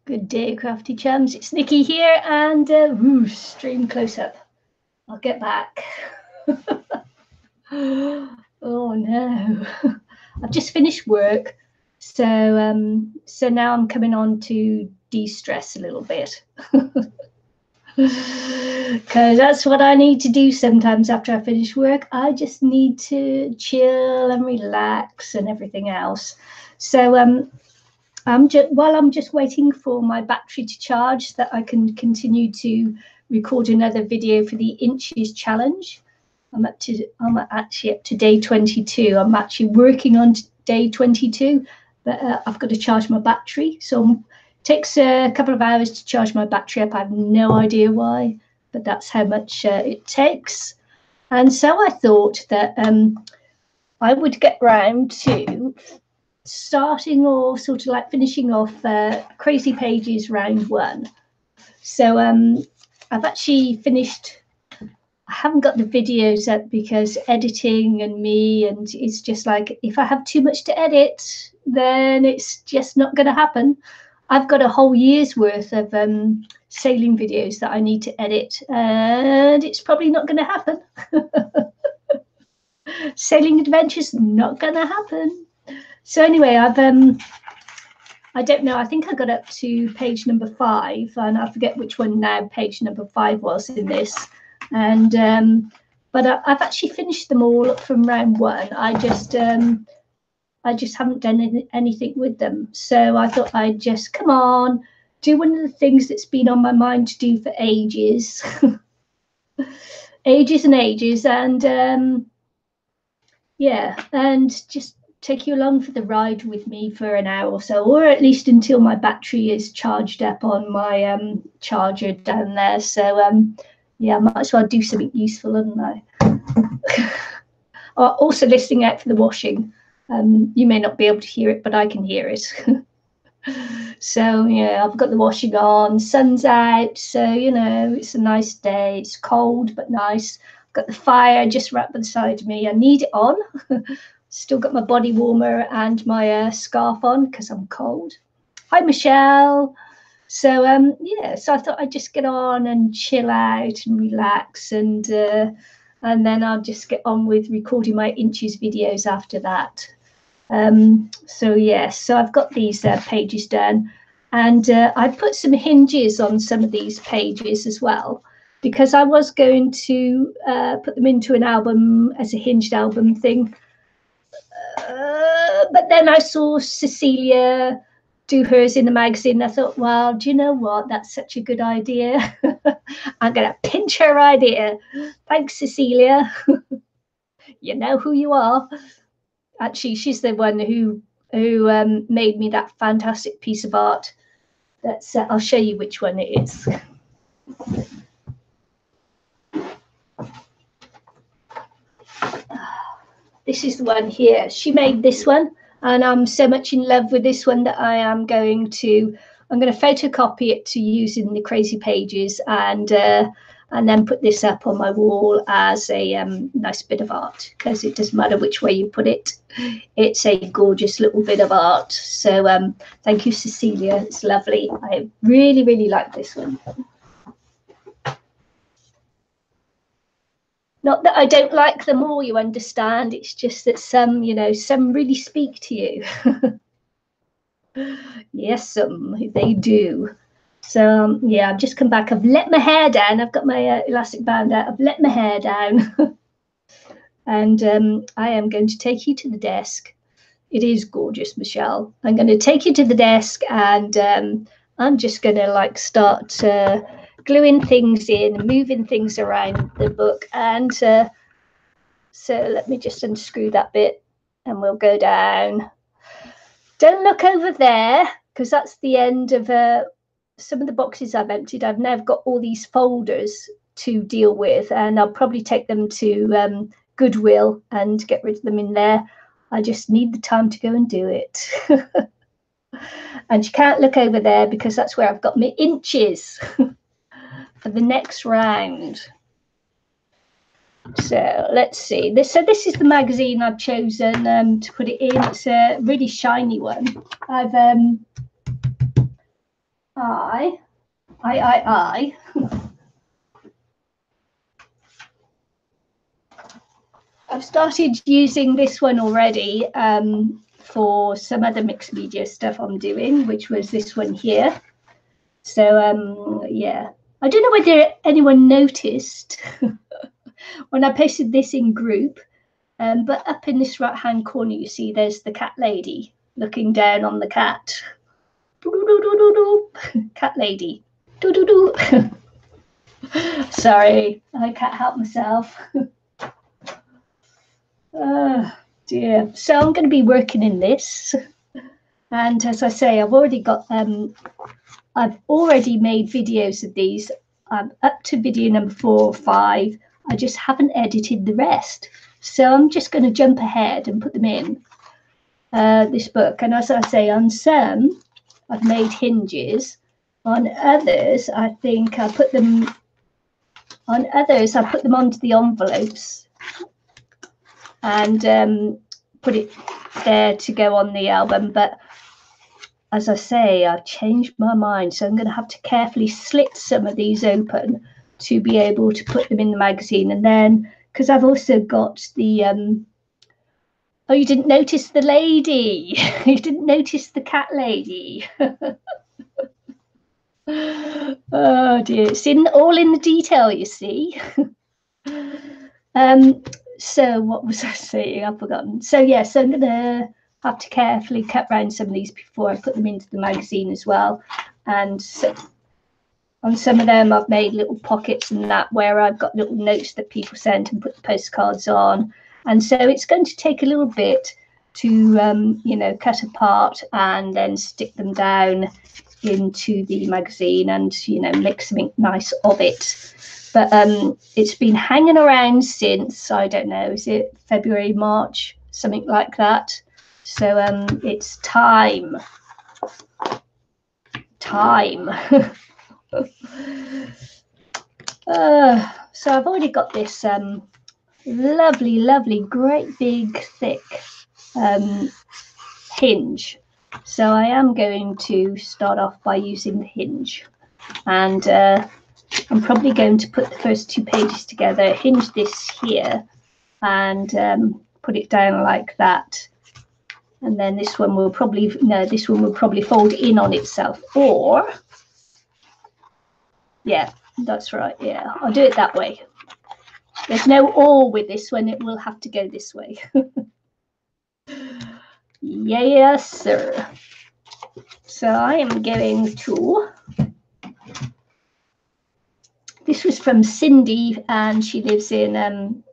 Good day, crafty chums. It's Nikki here, and stream close up. I'll get back. Oh no, I've just finished work, so now I'm coming on to de-stress a little bit, because that's what I need to do sometimes after I finish work. I just need to chill and relax and everything else. So while I'm just waiting for my battery to charge so that I can continue to record another video for the inches challenge. I'm actually up to day 22. I'm actually working on day 22, but I've got to charge my battery. So it takes a couple of hours to charge my battery up. I have no idea why, but that's how much it takes. And so I thought that I would get round to starting or sort of like finishing off Crazy Pages round 1. So I've actually finished. I haven't got the videos up because editing and me, and it's just like if I have too much to edit, then it's just not going to happen. I've got a whole year's worth of sailing videos that I need to edit, and it's probably not going to happen. Sailing adventures not going to happen. So anyway, I've I don't know, I think I got up to page number 5, and I forget which one now page number 5 was in this. And but I've actually finished them all from round 1. I just haven't done anything with them. So I thought I'd just come on, do one of the things that's been on my mind to do for ages. Ages and ages, and yeah, and just take you along for the ride with me for an hour or so, or at least until my battery is charged up on my charger down there. So yeah, I might as well do something useful, hadn't I? Also listening out for the washing. You may not be able to hear it, but I can hear it. So yeah, I've got the washing on, sun's out, so you know, it's a nice day. It's cold but nice. I've got the fire just right beside me. I need it on. Still got my body warmer and my scarf on because I'm cold. Hi, Michelle. So yeah, so I thought I'd just get on and chill out and relax, and then I'll just get on with recording my inches videos after that. So yes, so I've got these pages done, and I put some hinges on some of these pages as well, because I was going to put them into an album as a hinged album thing. But then I saw Cecilia do hers in the magazine. I thought, well, do you know what? That's such a good idea. I'm going to pinch her idea. Thanks, Cecilia. You know who you are. Actually, she's the one who made me that fantastic piece of art. That's I'll show you which one it is. This is the one here. She made this one, and I'm so much in love with this one that I'm going to photocopy it to use in the Crazy Pages, and then put this up on my wall as a nice bit of art, because it doesn't matter which way you put it. It's a gorgeous little bit of art. So thank you, Cecilia. It's lovely. I really, really like this one. Not that I don't like them all, you understand. It's just that some, you know, some really speak to you. Yes, they do. So yeah, I've just come back. I've let my hair down. I've got my elastic band out. I've let my hair down. And I am going to take you to the desk. It is gorgeous, Michelle. I'm going to take you to the desk, and I'm just going to like start gluing things in, moving things around the book. And so let me just unscrew that bit, and we'll go down. Don't look over there, because that's the end of some of the boxes I've emptied. I've now got all these folders to deal with, and I'll probably take them to Goodwill and get rid of them in there. I just need the time to go and do it. And you can't look over there, because that's where I've got my inches for the next round. So let's see. This is the magazine I've chosen to put it in. It's a really shiny one. I've I. I've started using this one already for some other mixed media stuff I'm doing, which was this one here. So yeah, I don't know whether anyone noticed when I posted this in group, but up in this right hand corner you see there's the cat lady looking down on the cat. Cat lady. Sorry, I can't help myself. Dear. So I'm going to be working in this, and as I say, I've already made videos of these. I'm up to video number 4 or 5. I just haven't edited the rest, so I'm just going to jump ahead and put them in this book. And as I say, on some I've made hinges, on others I think I put them onto the envelopes and put it there to go on the album. But as I say, I've changed my mind, so I'm going to have to carefully slit some of these open to be able to put them in the magazine. And then, because I've also got the oh, you didn't notice the lady. You didn't notice the cat lady. Oh dear, it's all in the detail, you see. So what was I saying? I've forgotten. So yes, I'm gonna have to carefully cut around some of these before I put them into the magazine as well. And so on some of them I've made little pockets and that where I've got little notes that people sent and put the postcards on. And so it's going to take a little bit to you know, cut apart and then stick them down into the magazine and, you know, make something nice of it. But it's been hanging around since, I don't know, is it February, March, something like that. So it's time. So I've already got this lovely, great big thick hinge. So I am going to start off by using the hinge, and I'm probably going to put the first 2 pages together, hinge this here, and put it down like that. And then this one will probably fold in on itself. Or, yeah, that's right. Yeah, I'll do it that way. There's no or with this one. It will have to go this way. Yes, sir. So I am going to. This was from Cindy, and she lives in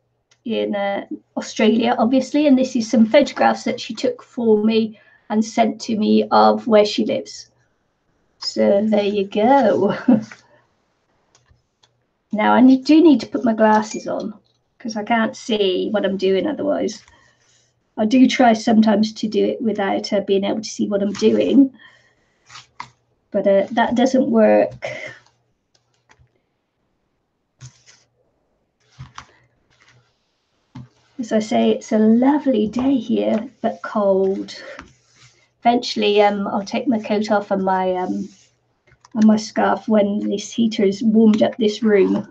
Australia, obviously. And this is some photographs that she took for me and sent to me of where she lives. So there you go. Now I do need to put my glasses on because I can't see what I'm doing otherwise. I do try sometimes to do it without being able to see what I'm doing, but that doesn't work. As I say, it's a lovely day here, but cold. Eventually, I'll take my coat off and my scarf when this heater has warmed up this room.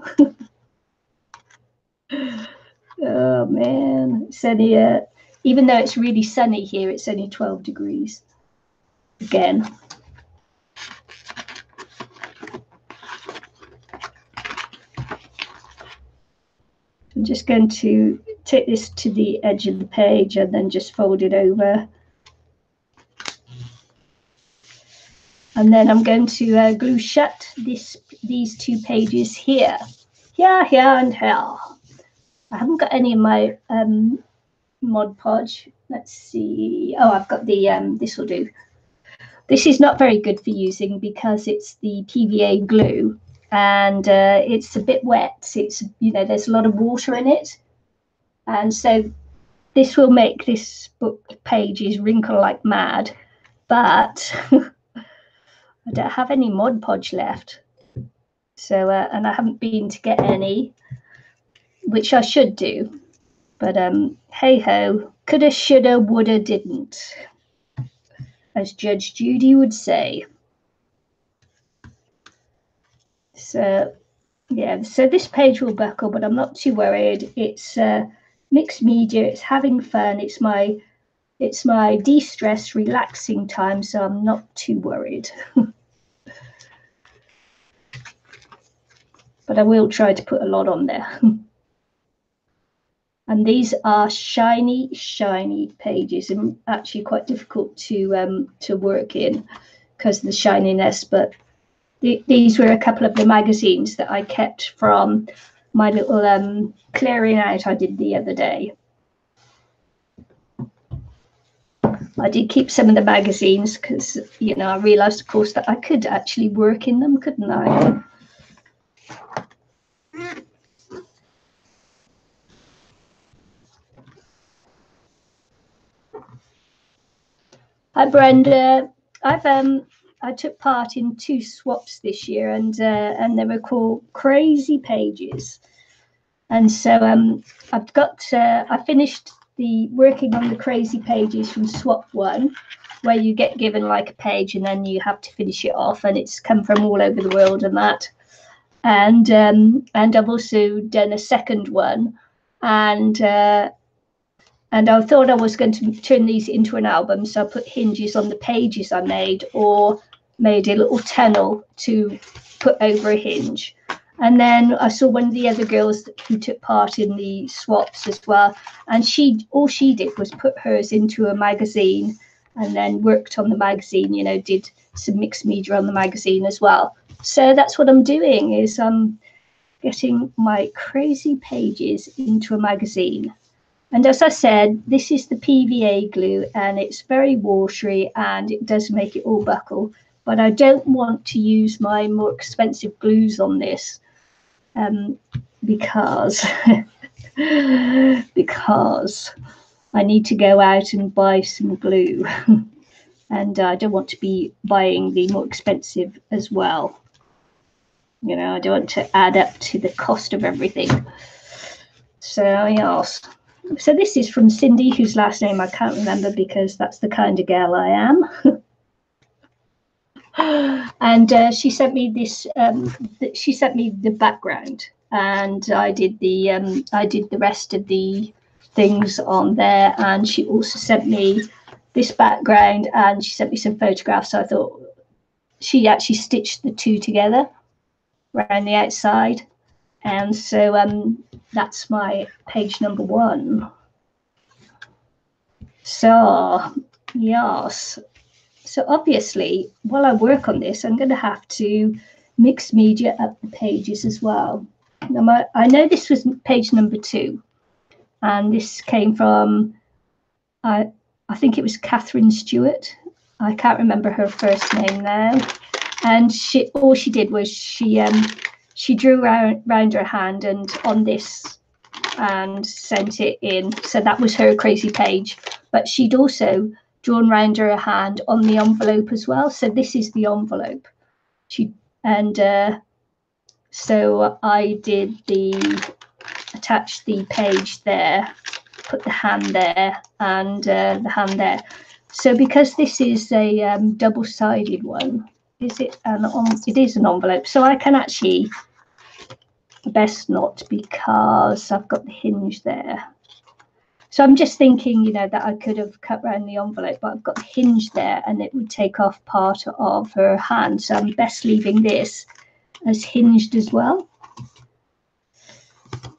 Oh man, it's only even though it's really sunny here, it's only 12 degrees again. I'm just going to take this to the edge of the page and then just fold it over. And then I'm going to glue shut these 2 pages here. Here, and here. I haven't got any of my Mod Podge. Let's see. Oh, I've got the, this will do. This is not very good for using because it's the PVA glue and it's a bit wet. It's, you know, there's a lot of water in it. And so this will make this book pages wrinkle like mad, but I don't have any Mod Podge left. So, and I haven't been to get any, which I should do. But hey ho, coulda, shoulda, woulda, didn't, as Judge Judy would say. So yeah, so this page will buckle, but I'm not too worried. It's mixed media, it's having fun, it's my de-stress relaxing time, so I'm not too worried. But I will try to put a lot on there. And these are shiny, shiny pages, and actually quite difficult to work in because of the shininess. But these were a couple of the magazines that I kept from my little clearing out I did the other day. I did keep some of the magazines because, you know, I realised, of course, that I could actually work in them, couldn't I? Hi, Brenda. I took part in 2 swaps this year, and they were called Crazy Pages. And so I finished the working on the Crazy Pages from swap 1, where you get given like a page and then you have to finish it off, and it's come from all over the world and that. And I've also done a second one, and I thought I was going to turn these into an album, so I put hinges on the pages I made, or made a little tunnel to put over a hinge. And then I saw one of the other girls who took part in the swaps as well, and all she did was put hers into a magazine and then worked on the magazine, you know, did some mixed media on the magazine as well. So that's what I'm doing, is I'm getting my Crazy Pages into a magazine. And as I said, this is the PVA glue, and it's very watery and it does make it all buckle. But I don't want to use my more expensive glues on this because I need to go out and buy some glue. And I don't want to be buying the more expensive as well. You know, I don't want to add up to the cost of everything. So yes. So this is from Cindy, whose last name I can't remember because that's the kind of girl I am. And she sent me this. She sent me the background, and I did the rest of the things on there. And she also sent me this background, and she sent me some photographs. So I thought she actually stitched the 2 together around the outside. And so that's my page number 1. So yes, so obviously while I work on this, I'm going to have to mix media up the pages as well. Now I know this was page number 2, and this came from I think it was Catherine Stewart. I can't remember her first name now. And all she did was she drew around her hand and on this and sent it in. So that was her crazy page. But she'd also drawn around her hand on the envelope as well. So this is the envelope. So I did attach the page there, put the hand there, and the hand there. So because this is a double-sided one, it is an envelope. So I can actually, best not, because I've got the hinge there. So I'm just thinking, you know, that I could have cut around the envelope, but I've got the hinge there and it would take off part of her hand. So I'm best leaving this as hinged as well.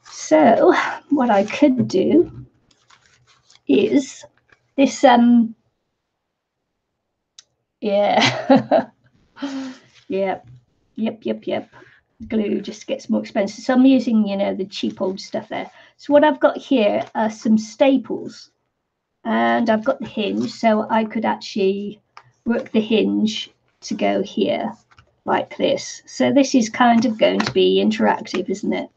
So what I could do is this, yeah, yep. Glue just gets more expensive. So I'm using, you know, the cheap old stuff there. So what I've got here are some staples, and I've got the hinge, so I could actually work the hinge to go here like this. So this is kind of going to be interactive, isn't it?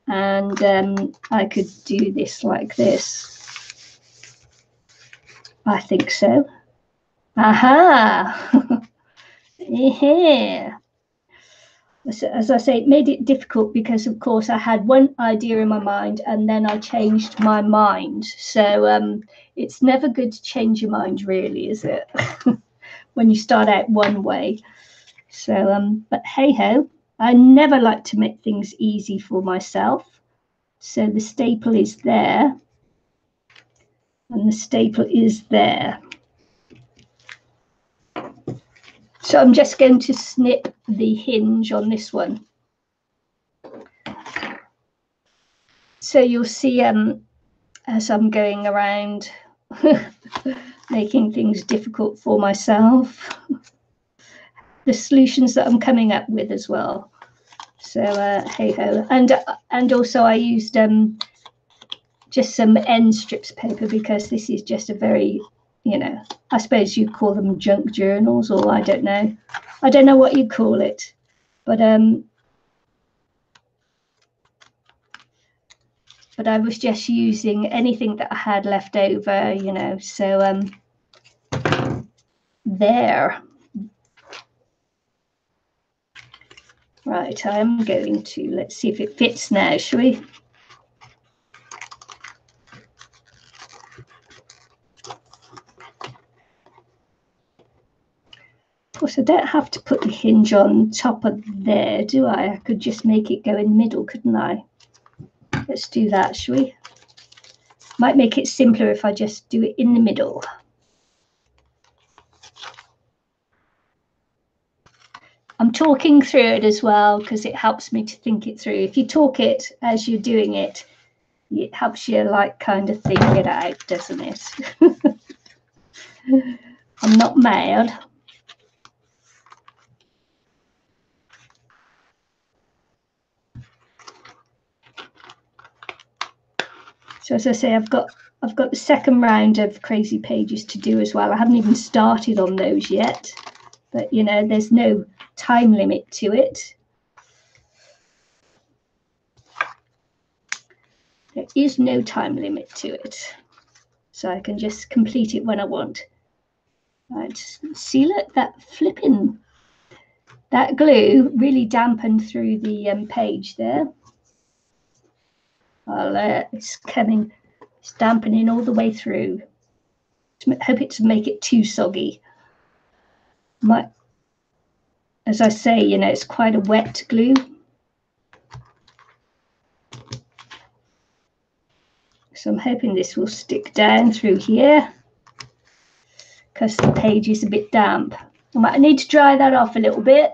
And I could do this like this. I think so. Aha! Yeah. As I say, it made it difficult because, of course, I had one idea in my mind and then I changed my mind. So it's never good to change your mind, really, is it? When you start out one way. So, but hey ho. I never like to make things easy for myself. So the staple is there, and the staple is there. So I'm just going to snip the hinge on this one. So you'll see as I'm going around making things difficult for myself, the solutions that I'm coming up with as well. So hey ho, and also I used just some end strips paper, because this is just a very, you know, I suppose you call them junk journals, or I don't know what you call it, but I was just using anything that I had left over, you know. So there. Right, I'm going to, let's see if it fits now, shall we? Of course, I don't have to put the hinge on top of there, do I? I could just make it go in the middle, couldn't I? Let's do that, shall we? Might make it simpler if I just do it in the middle. I'm talking through it as well, because it helps me to think it through. If you talk it as you're doing it, it helps you like kind of think it out, doesn't it? I'm not mad. So as I say, I've got the second round of crazy pages to do as well. I haven't even started on those yet, but you know, there's no time limit to it. There is no time limit to it, so I can just complete it when I want. Right, see, look, that glue really dampened through the page there. It's dampening all the way through. Hope it doesn't make it too soggy. As I say, you know, it's quite a wet glue. So I'm hoping this will stick down through here, because the page is a bit damp. I might need to dry that off a little bit.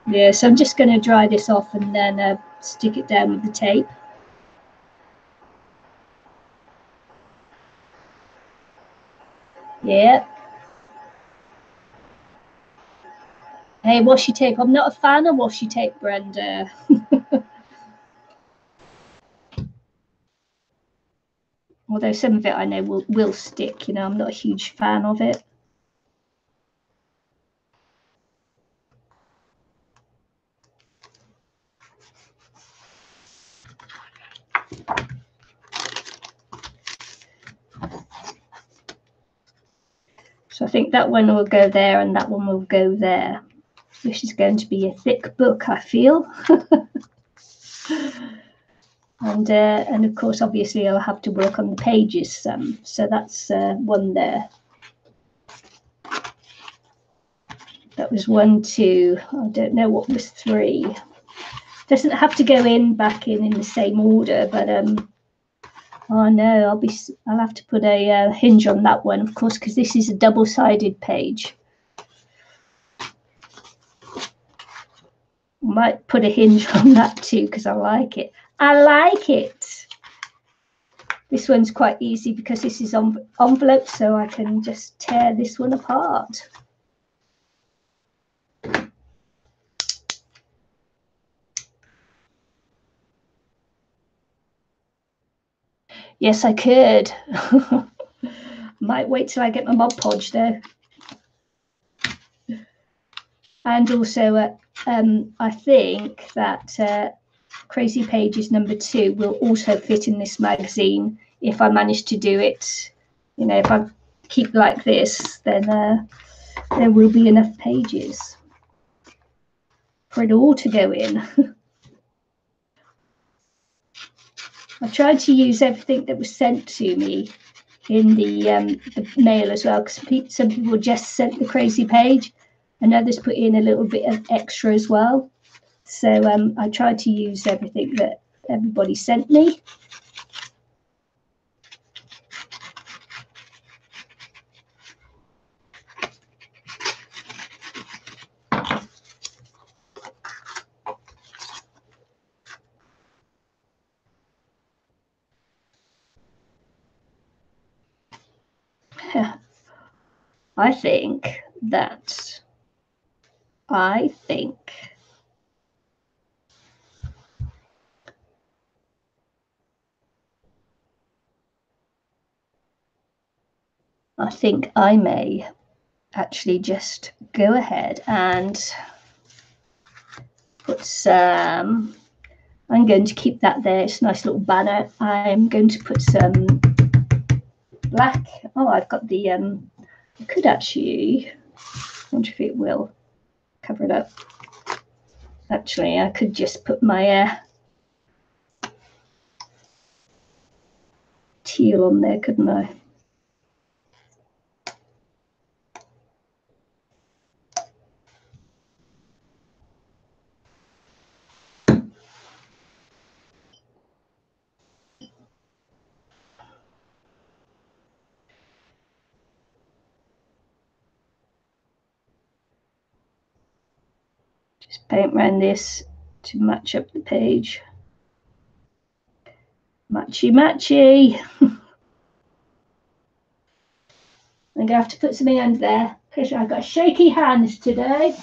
Yeah, so I'm just going to dry this off and then stick it down with the tape. Yeah. Hey, washi tape. I'm not a fan of washi tape, Brenda. Although some of it I know will stick, you know, I'm not a huge fan of it. So I think that one will go there and that one will go there. This is going to be a thick book, I feel. And of course, obviously, I'll have to work on the pages some. So that's one there. That was 1, 2. I don't know what was 3. Doesn't have to go back in the same order, but oh no, I'll have to put a hinge on that one, of course, because this is a double-sided page. Might put a hinge on that too, because I like it. I like it. This one's quite easy because this is envelope, so I can just tear this one apart. Yes, I could. Might wait till I get my Mod Podge though. And also, I think that Crazy Pages #2 will also fit in this magazine if I manage to do it. You know, if I keep like this, then there will be enough pages for it all to go in. I tried to use everything that was sent to me in the mail as well, because some people just sent the crazy page and others put in a little bit of extra as well. So I tried to use everything that everybody sent me. I think I may actually just go ahead and put some, I'm going to keep that there, it's a nice little banner. I'm going to put some black, oh, I've got the, I could actually, I wonder if it will cover it up. Actually, I could just put my teal on there, couldn't I? Just paint around this to match up the page. Matchy matchy. I'm going to have to put something under there because I've got shaky hands today.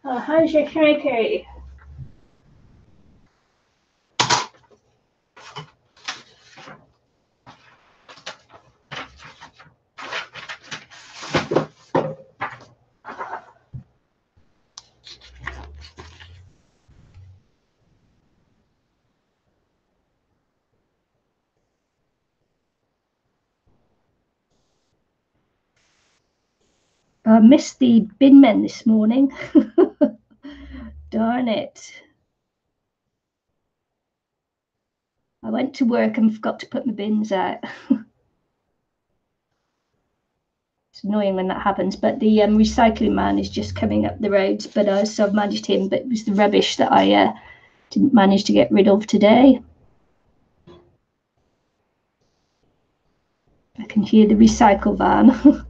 Oh, how's your shaky? I missed the bin men this morning. Darn it. I went to work and forgot to put my bins out. It's annoying when that happens, but the recycling man is just coming up the roads, but so I've managed him, but it was the rubbish that I didn't manage to get rid of today. I can hear the recycle van.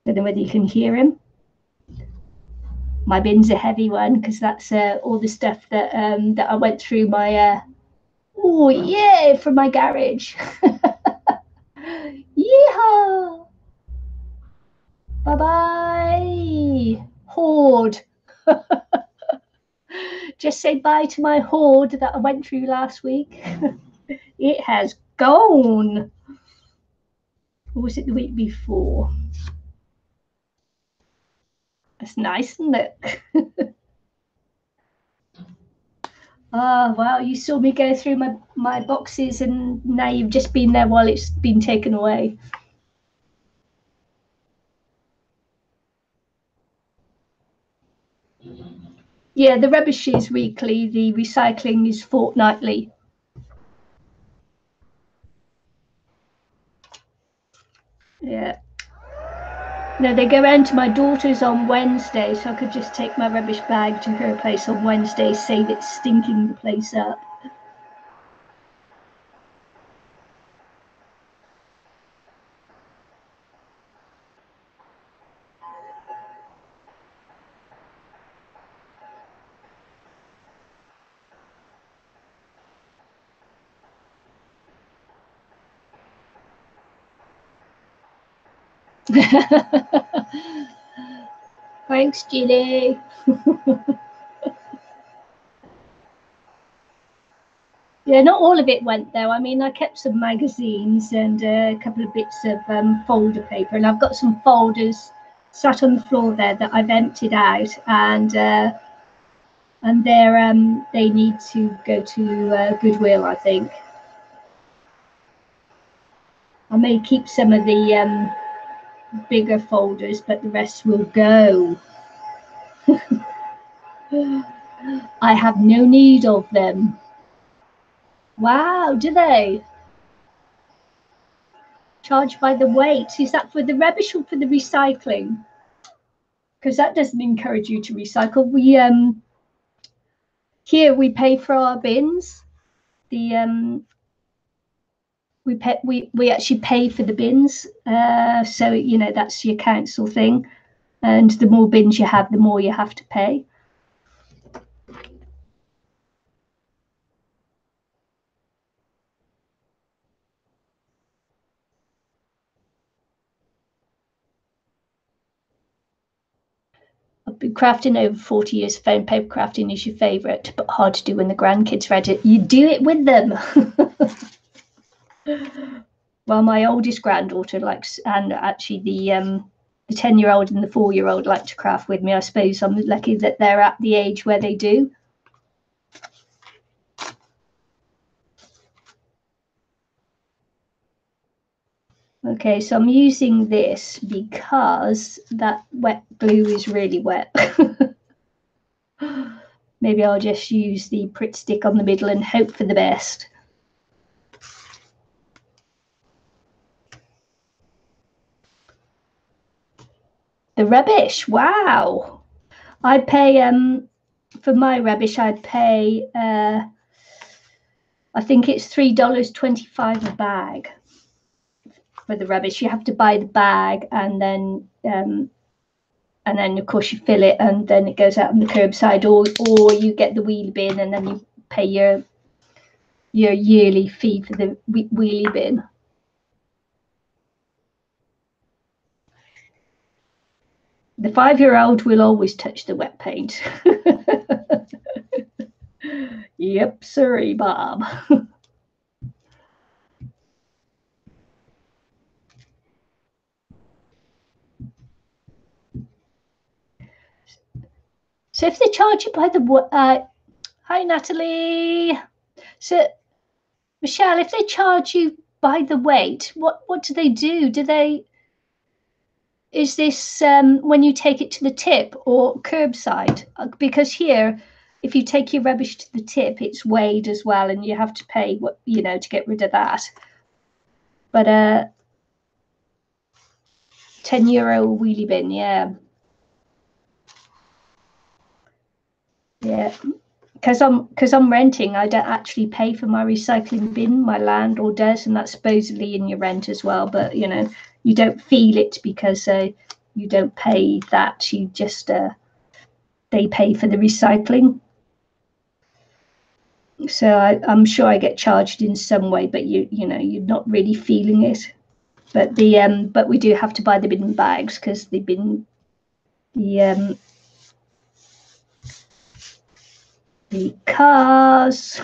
I don't know whether you can hear him. My bin's a heavy one because that's all the stuff that that I went through my oh yeah, from my garage. Yeehaw! Bye bye, hoard. Just say bye to my hoard that I went through last week. It has gone. Or was it the week before? That's nice, isn't it? Oh, wow, you saw me go through my boxes and now you've just been there while it's been taken away. Yeah, the rubbish is weekly, the recycling is fortnightly. Yeah. No, they go round to my daughter's on Wednesday, so I could just take my rubbish bag to her place on Wednesday, save it stinking the place up. Thanks, Ginny. Yeah, not all of it went though. I mean, I kept some magazines and a couple of bits of folder paper, and I've got some folders sat on the floor there that I've emptied out, and they need to go to Goodwill, I think. I may keep some of the bigger folders, but the rest will go. I have no need of them. Wow, do they? Charged by the weight. Is that for the rubbish or for the recycling? Because that doesn't encourage you to recycle. We here we pay for our bins. The we actually pay for the bins. So you know that's your council thing, and the more bins you have, the more you have to pay. I've been crafting over 40 years. Found paper crafting is your favourite, but hard to do when the grandkids read it. You do it with them. Well, my oldest granddaughter likes, and actually the 10-year-old and the 4-year-old like to craft with me. I suppose I'm lucky that they're at the age where they do. Okay, so I'm using this because that wet glue is really wet. Maybe I'll just use the Pritt stick on the middle and hope for the best. The rubbish, wow. I'd pay, for my rubbish, I'd pay, I think it's $3.25 a bag for the rubbish. You have to buy the bag and then of course you fill it and then it goes out on the curbside, or you get the wheelie bin and then you pay your yearly fee for the wheelie bin. The 5-year-old will always touch the wet paint. Yep, sorry, Bob. So if they charge you by the hi Natalie. So Michelle, if they charge you by the weight, what do they do? Do they? Is this when you take it to the tip or curbside? Because here, if you take your rubbish to the tip, it's weighed as well, and you have to pay what to get rid of that. But €10 wheelie bin, yeah. Because I'm renting, I don't actually pay for my recycling bin. My landlord does, and that's supposedly in your rent as well. But you don't feel it because you don't pay that. You just they pay for the recycling. So I'm sure I get charged in some way, but you're not really feeling it. But but we do have to buy the bin bags because the because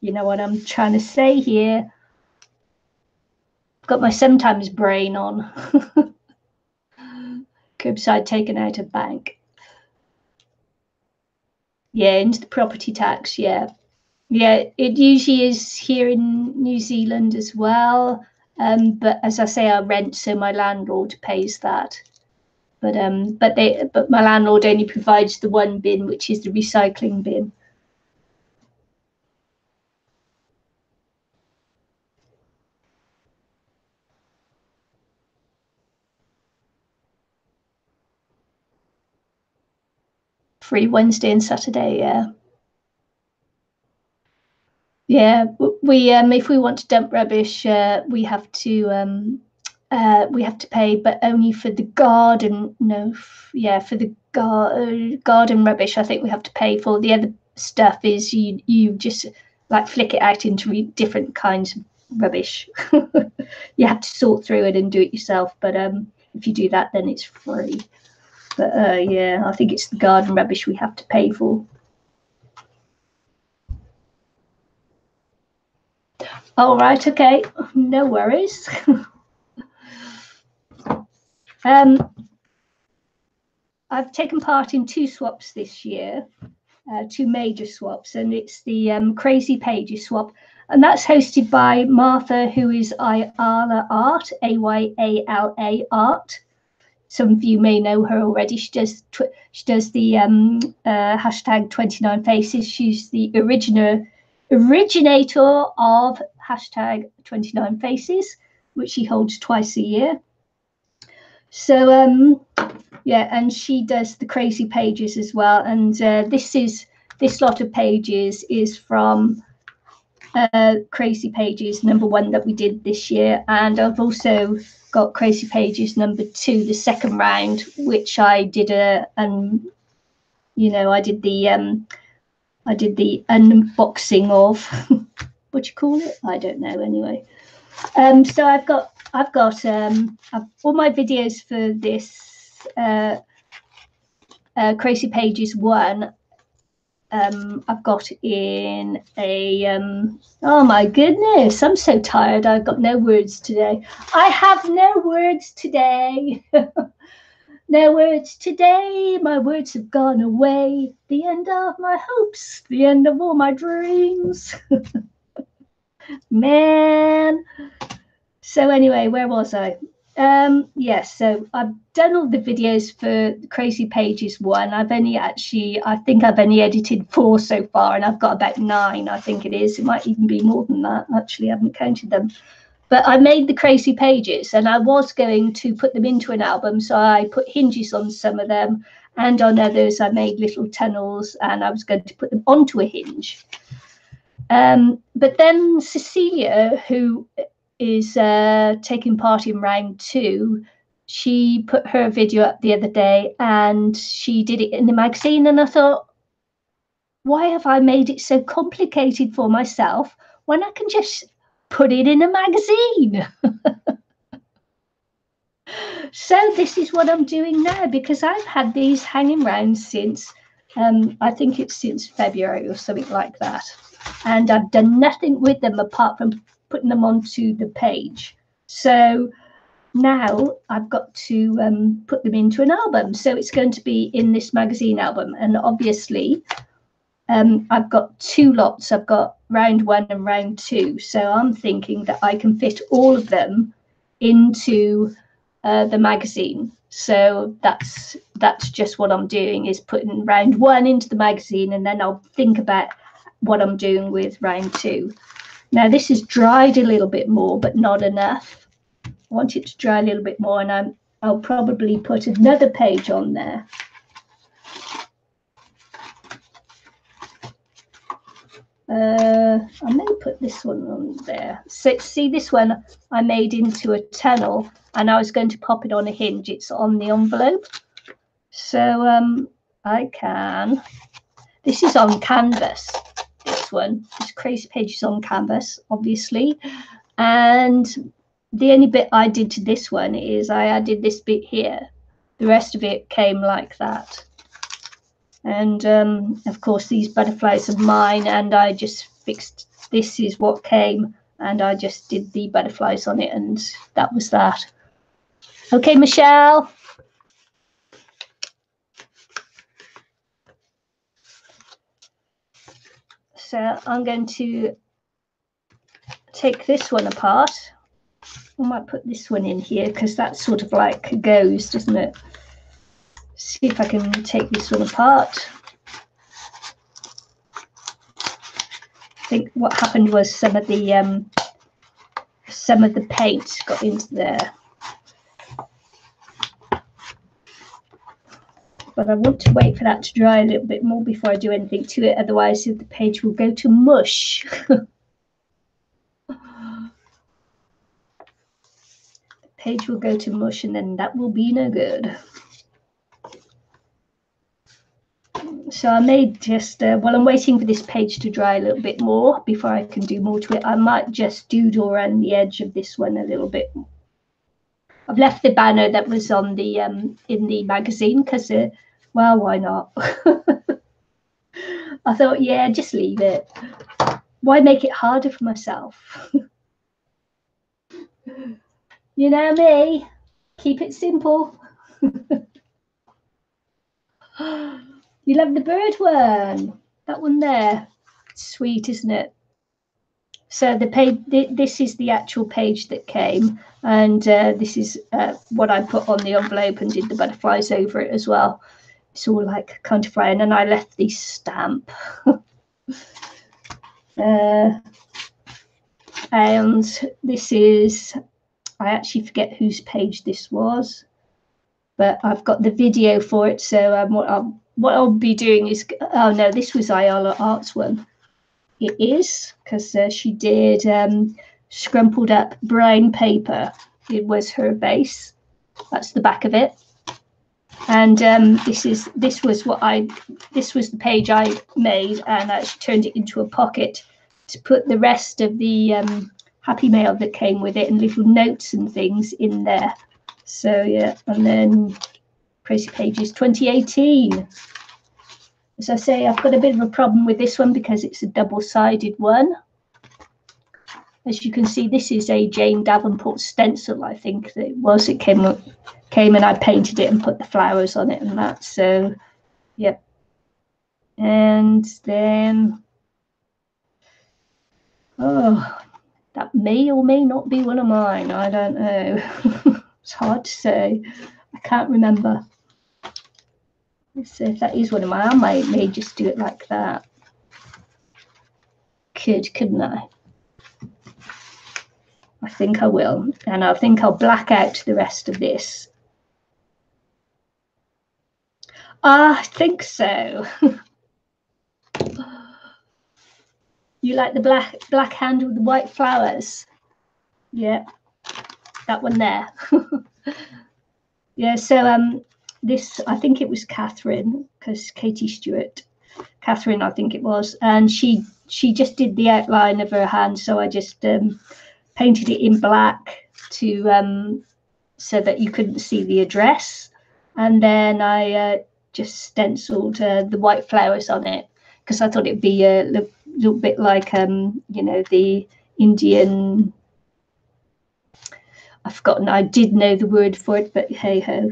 you know what I'm trying to say here. I've got my sometimes brain on. Curbside taken out of bank. Yeah, into the property tax. Yeah, it usually is here in New Zealand as well. But as I say, I rent, so my landlord pays that. But my landlord only provides the one bin, which is the recycling bin. Free Wednesday and Saturday, yeah. Yeah, we if we want to dump rubbish, we have to pay, but only for the garden. No, for the garden rubbish, I think we have to pay for. The other stuff is you just like flick it out into different kinds of rubbish. You have to sort through it and do it yourself, but if you do that, then it's free. But yeah, I think it's the garden rubbish we have to pay for. All right, okay, no worries. I've taken part in 2 swaps this year, 2 major swaps, and it's the Crazy Pages swap And that's hosted by Martha, who is Ayala Art, Ayala Art. Some of you may know her already. She does the hashtag 29 Faces. She's the originator of hashtag 29 Faces, which she holds twice a year. So yeah, and she does the crazy pages as well. And this lot of pages is from Crazy Pages #1 that we did this year, and I've also got Crazy Pages #2, the second round, which I did I did the unboxing of. What do you call it? I don't know. Anyway, so I've got all my videos for this Crazy Pages 1. I've got in a oh my goodness, I'm so tired. I've got no words today. I have no words today. No words today. My words have gone away. The end of my hopes, the end of all my dreams. Man. So anyway, where was I? Yes, so I've done all the videos for Crazy Pages 1. I think I've only edited 4 so far, and I've got about 9, I think it is. It might even be more than that. Actually, I haven't counted them. But I made the Crazy Pages, and I was going to put them into an album, so I put hinges on some of them, and on others I made little tunnels, and I was going to put them onto a hinge. But then Cecilia, who is taking part in round 2, she put her video up the other day, and she did it in the magazine, and I thought, why have I made it so complicated for myself when I can just put it in a magazine? So this is what I'm doing now, because I've had these hanging around since I think it's since February or something like that, and I've done nothing with them apart from putting them onto the page. So now I've got to put them into an album. So it's going to be in this magazine album. And obviously I've got 2 lots. I've got round 1 and round 2. So I'm thinking that I can fit all of them into the magazine. So that's just what I'm doing, is putting round 1 into the magazine, and then I'll think about what I'm doing with round 2. Now this has dried a little bit more, but not enough. I want it to dry a little bit more, and I'll probably put another page on there. I may put this one on there. So see, this one I made into a tunnel, and I was going to pop it on a hinge. It's on the envelope. So I can. This is on canvas. This one, this Crazy Pages on canvas, obviously. And the only bit I did to this one is I added this bit here. The rest of it came like that. And of course these butterflies are mine, and I just fixed, this is what came, and I just did the butterflies on it, and that was that. Okay, Michelle. So I'm going to take this one apart. I might put this one in here because that's sort of like goes, doesn't it? See if I can take this one apart. I think what happened was some of the paint got into there. But I want to wait for that to dry a little bit more before I do anything to it, otherwise the page will go to mush. The page will go to mush, and then that will be no good. So I may just, while I'm waiting for this page to dry a little bit more before I can do more to it, I might just doodle around the edge of this one a little bit. I've left the banner that was on the in the magazine because, well, why not? I thought, yeah, just leave it. Why make it harder for myself? You know me, keep it simple. You love the bird one, that one there. It's sweet, isn't it? So the page, this is the actual page that came, and this is what I put on the envelope and did the butterflies over it as well. It's all like kind of flying, and I left the stamp. And this is, I actually forget whose page this was, but I've got the video for it. So what I'll be doing is, oh no, this was Ayala Art's one. It is, because she did scrumpled up brown paper. It was her base. That's the back of it. And this was the page I made, and I actually turned it into a pocket to put the rest of the happy mail that came with it and little notes and things in there. So yeah, and then Crazy Pages 2018. As I say, I've got a bit of a problem with this one because it's a double-sided one. As you can see, this is a Jane Davenport stencil, I think that it was. It came and I painted it and put the flowers on it and that. So, yep. And then, oh, that may or may not be one of mine. I don't know. It's hard to say. I can't remember. Let's see if that is one of mine. I may just do it like that. Couldn't I? I think I will. And I think I'll black out the rest of this. I think so. You like the black hand with the white flowers? Yeah, that one there. Yeah, so this, I think it was Catherine, because Katie Stewart, Catherine, I think it was, and she just did the outline of her hand, so I just painted it in black to so that you couldn't see the address, and then I just stenciled the white flowers on it because I thought it'd be a little bit like you know, the Indian. I've forgotten. I did know the word for it, but hey ho.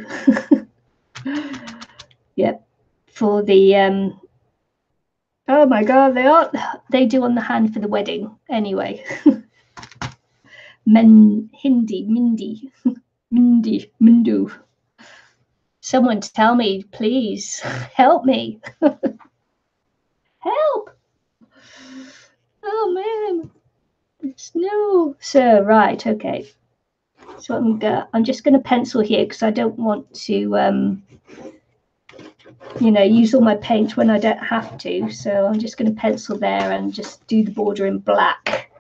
Yep, for the oh my god, they do on the hand for the wedding anyway. Mindy, Mindu. Someone tell me, please. Help me. Help. Oh man. It's no. So right, okay. So I'm just going to pencil here because I don't want to you know, use all my paint when I don't have to. So I'm just going to pencil there and just do the border in black.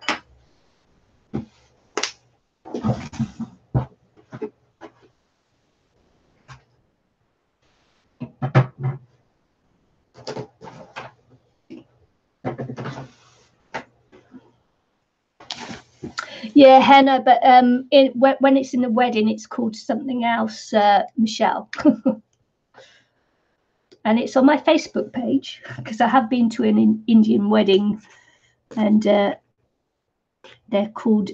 Yeah, henna, but when it's in the wedding, it's called something else, Michelle. And it's on my Facebook page because I have been to an Indian wedding, and they're called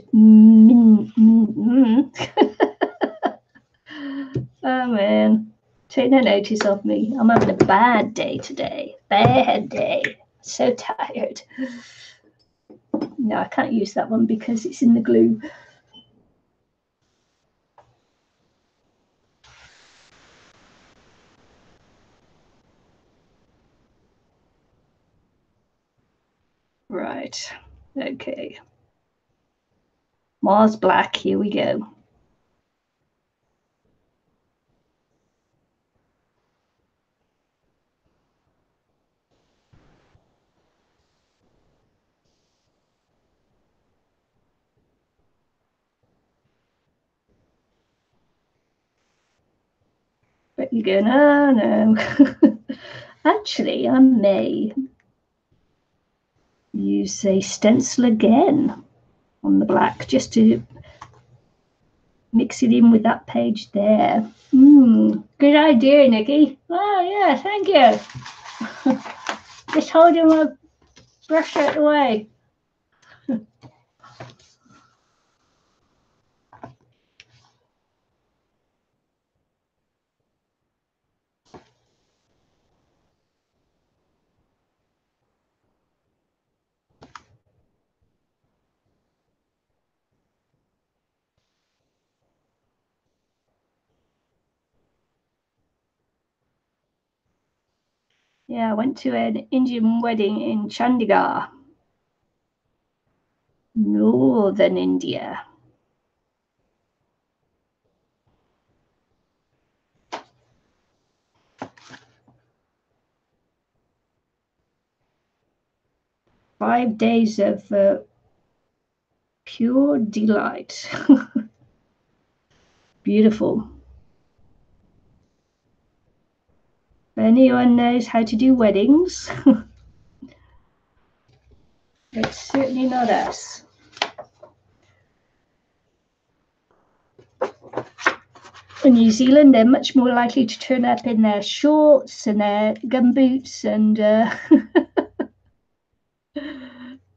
Oh man, take no notice of me. I'm having a bad day today. Bad day. So tired. No, I can't use that one because it's in the glue. Right. Okay. Mars Black. Here we go. But you're going, oh no. Actually, I may use a stencil again on the black just to mix it in with that page there. Good idea, Nikki. Oh yeah, thank you. Just holding my brush out the way. Yeah, I went to an Indian wedding in Chandigarh, northern India. Five days of pure delight. Beautiful. If anyone knows how to do weddings, it's certainly not us. In New Zealand, they're much more likely to turn up in their shorts and their gumboots and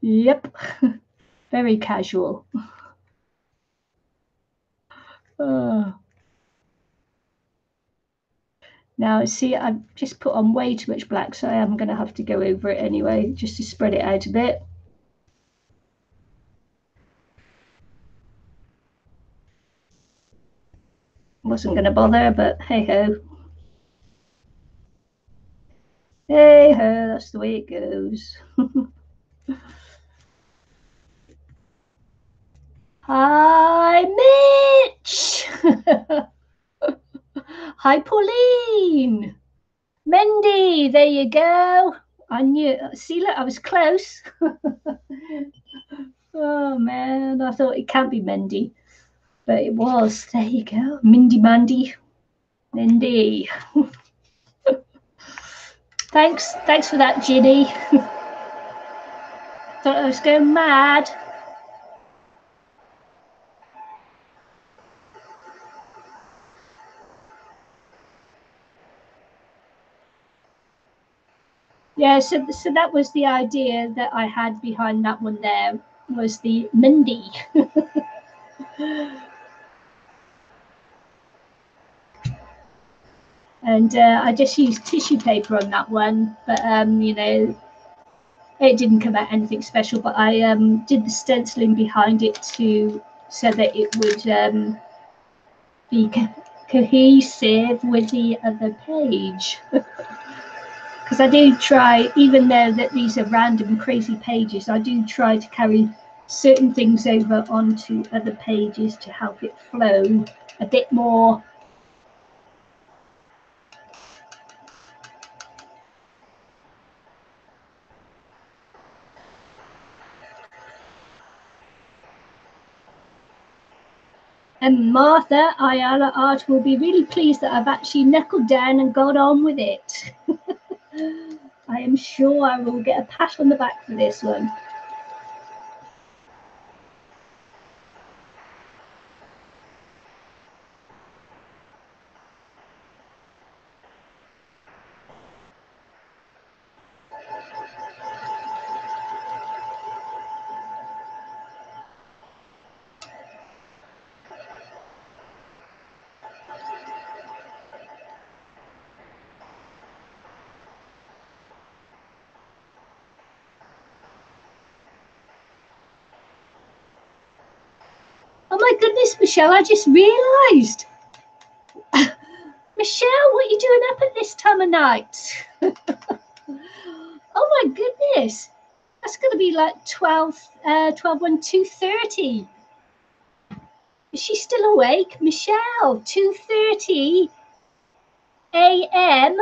yep, very casual. Now, see, I've just put on way too much black, so I am going to have to go over it anyway, just to spread it out a bit. Wasn't going to bother, but hey-ho. Hey-ho, that's the way it goes. Hi, Mitch! Hi, Pauline! Mendy, there you go. I knew. See, look, I was close. Oh, man, I thought it can't be Mendy. But it was. There you go. Mindy Mandy. Mindy. Thanks for that, Ginny. Thought I was going mad. Yeah, so that was the idea that I had behind that one there, was the Mindy. And I just used tissue paper on that one, but you know, it didn't come out anything special. But I did the stenciling behind it so that it would be cohesive with the other page. Because I do try, even though that these are random crazy pages, I do try to carry certain things over onto other pages to help it flow a bit more. And Martha Ayala Art will be really pleased that I've actually knuckled down and got on with it. I am sure I will get a pat on the back for this one. Oh my goodness, Michelle, I just realised. Michelle, what are you doing up at this time of night? Oh my goodness. That's going to be like 12, 2:30. Is she still awake? Michelle, 2:30 a.m.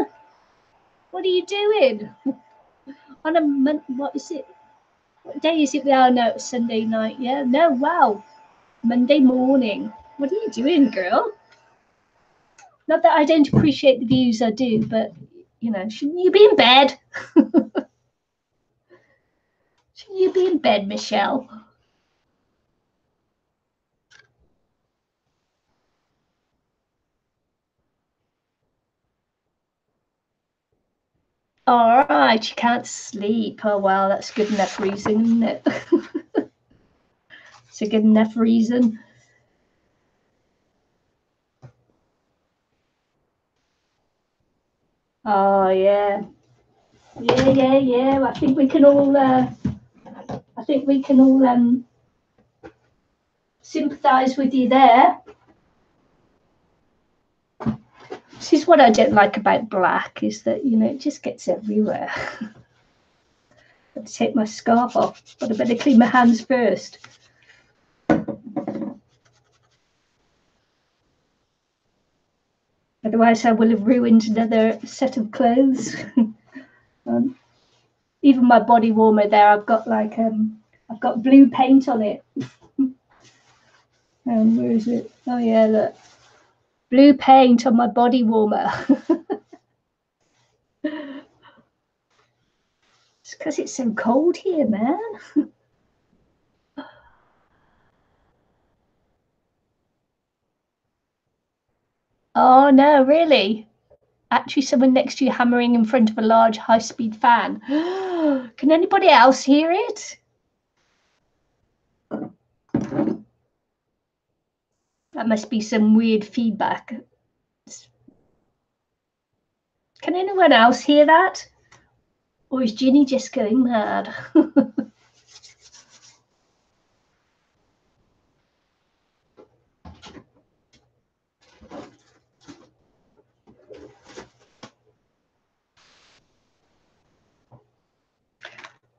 What are you doing? On a what is it? What day is it? Oh no, it's Sunday night. Yeah, no, wow. Monday morning. What are you doing, girl? Not that I don't appreciate the views, I do, but you know, shouldn't you be in bed? Shouldn't you be in bed, Michelle? All right, you can't sleep. Oh well, that's good enough reason, isn't it? It's a good enough reason. Oh yeah, yeah. I think we can all. Sympathise with you there. This is what I don't like about black, is that, you know, it just gets everywhere. I'll take my scarf off, but I better clean my hands first. Otherwise I will have ruined another set of clothes. Even my body warmer there, I've got like I've got blue paint on it. Where is it? Oh yeah, look. Blue paint on my body warmer. It's because it's so cold here, man. Oh no, really? Actually, someone next to you hammering in front of a large high-speed fan. Can anybody else hear it? That must be some weird feedback. Can anyone else hear that? Or is Ginny just going mad?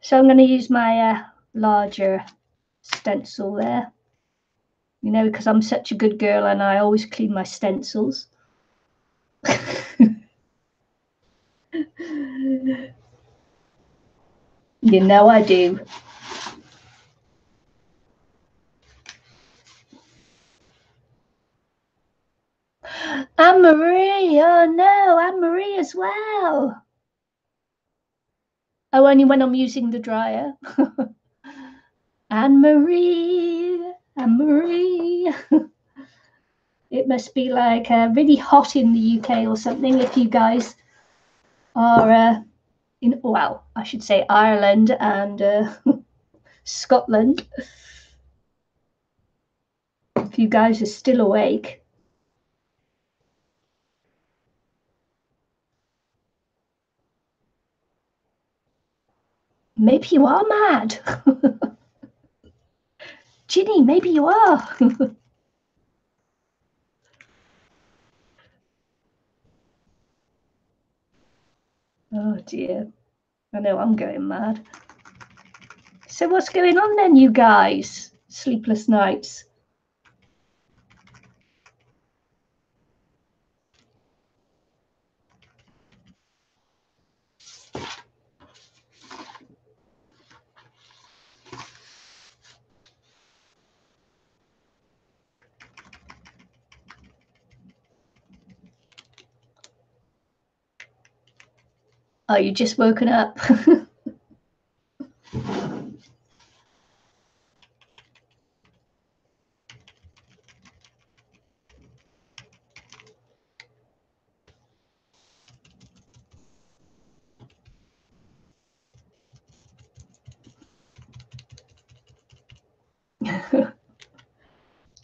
So I'm going to use my larger stencil there. You know, because I'm such a good girl and I always clean my stencils. You know I do. Anne-Marie, oh no, Anne-Marie as well. Oh, only when I'm using the dryer. Anne-Marie, Anne-Marie. It must be like really hot in the UK or something if you guys are in, well, I should say Ireland and Scotland. If you guys are still awake. Maybe you are mad. Ginny, maybe you are. Oh dear. I know I'm going mad. So what's going on then, you guys? Sleepless nights. Oh, you just woken up.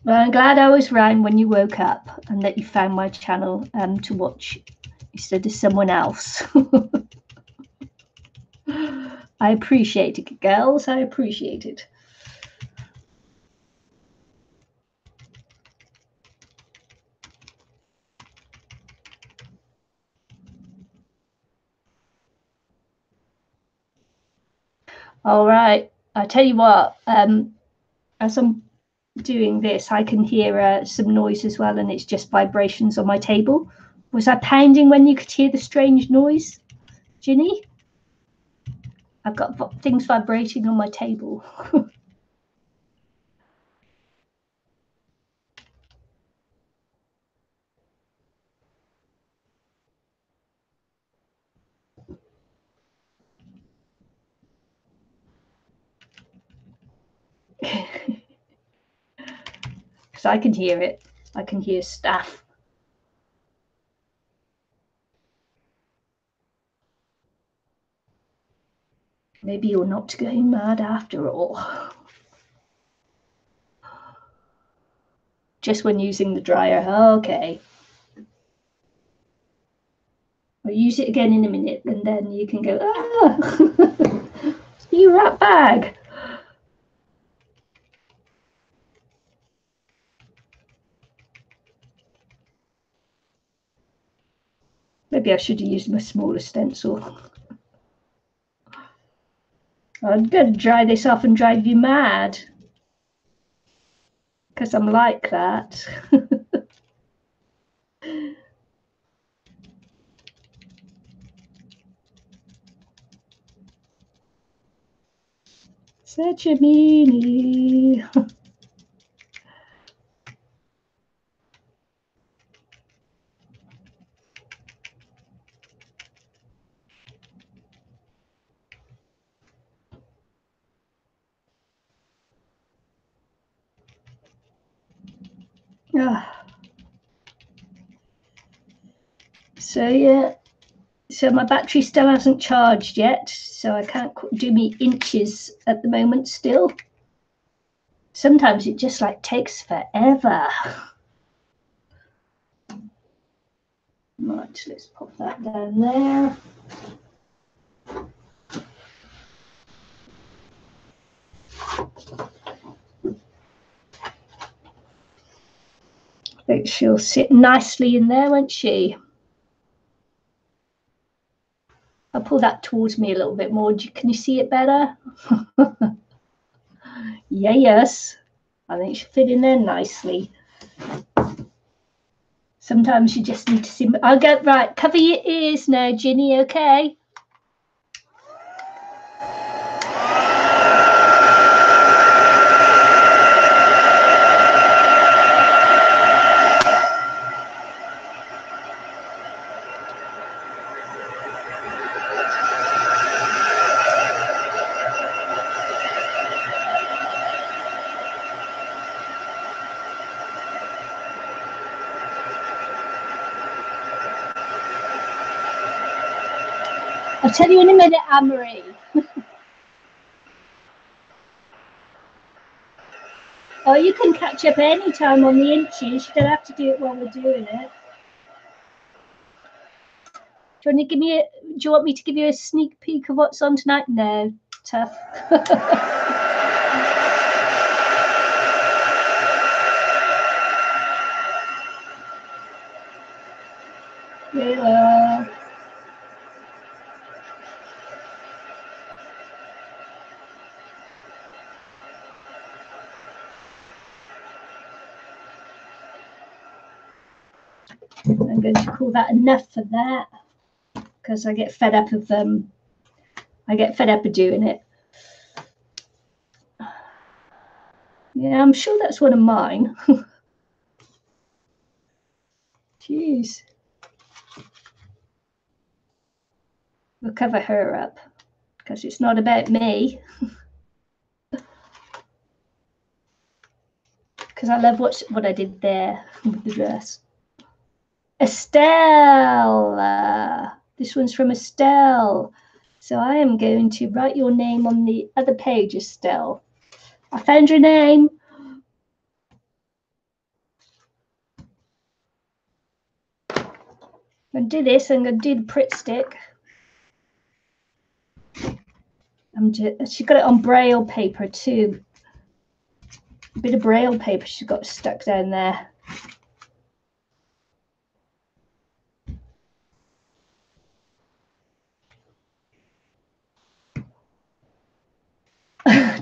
Well, I'm glad I was round when you woke up and that you found my channel to watch instead of someone else. I appreciate it, girls. I appreciate it. All right. I tell you what, as I'm doing this, I can hear some noise as well, and it's just vibrations on my table. Was I pounding when you could hear the strange noise, Ginny? I've got things vibrating on my table. Because I can hear it. I can hear stuff. Maybe you're not going mad after all. Just when using the dryer. Okay. I'll use it again in a minute and then you can go, ah, you rat bag. Maybe I should have used my smaller stencil. I'm going to dry this off and drive you mad. Because I'm like that. Such a meanie. So yeah, so my battery still hasn't charged yet, so I can't do me inches at the moment still. Sometimes it just like takes forever. Right, let's pop that down there. I think she'll sit nicely in there, won't she? I'll pull that towards me a little bit more. Can you see it better? Yeah, yes. I think she'll fit in there nicely. Sometimes you just need to see. I'll get right. Cover your ears now, Ginny, okay? I'll tell you in a minute, Anne-Marie. Oh, you can catch up anytime on the inches. You don't have to do it while we're doing it. Do you want me to give you a sneak peek of what's on tonight? No, tough. Yeah. I'm going to call that enough for that, because I get fed up of doing it. Yeah, I'm sure that's one of mine. Jeez. We'll cover her up, because it's not about me. Because I love what I did there with the dress. Estelle. This one's from Estelle. So I am going to write your name on the other page, Estelle. I found your name. I'm going to do this. I'm going to do the Pritt stick. She got it on Braille paper too. A bit of Braille paper she got stuck down there.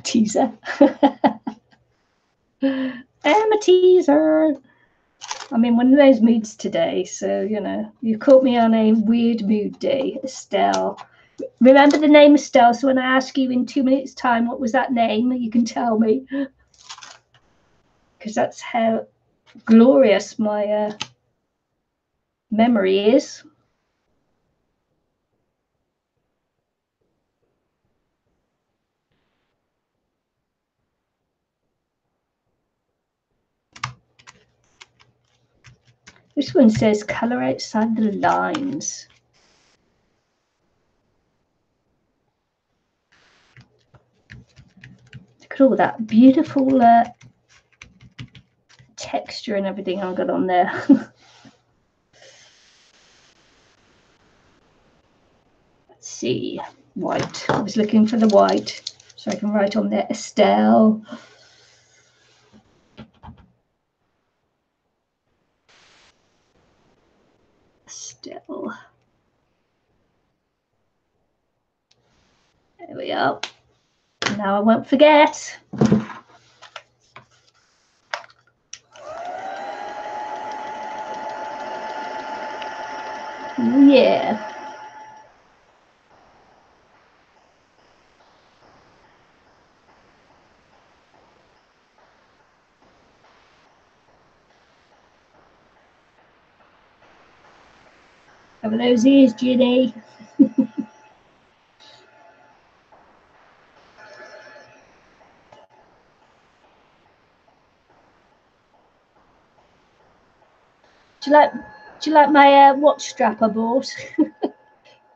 Teaser. I'm a teaser. I'm in one of those moods today, so you know, you caught me on a weird mood day, Estelle. Remember the name Estelle, so when I ask you in 2 minutes' time what was that name, you can tell me. Because that's how glorious my memory is. This one says colour outside the lines. Look at all that beautiful texture and everything I've got on there. Let's see, white. I was looking for the white, so I can write on there Estelle. Estelle. we are. Now I won't forget. Yeah. Cover those ears, Ginny. Do you like my watch strap I bought?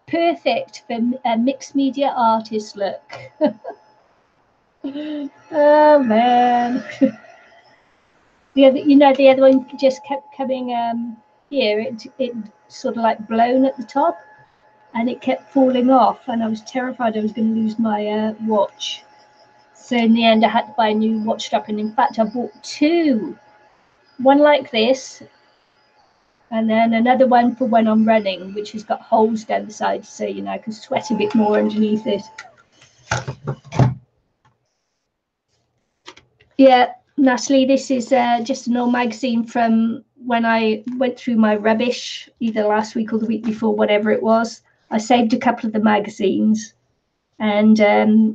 Perfect for a mixed media artist look. Oh man. The other one just kept coming here. It sort of like blown at the top, and it kept falling off, and I was terrified I was going to lose my watch. So in the end, I had to buy a new watch strap, and in fact, I bought two. One like this, and then another one for when I'm running, which has got holes down the side, so I can sweat a bit more underneath it. Yeah, Natalie, this is just an old magazine from when I went through my rubbish, either last week or the week before, whatever it was. I saved a couple of the magazines, and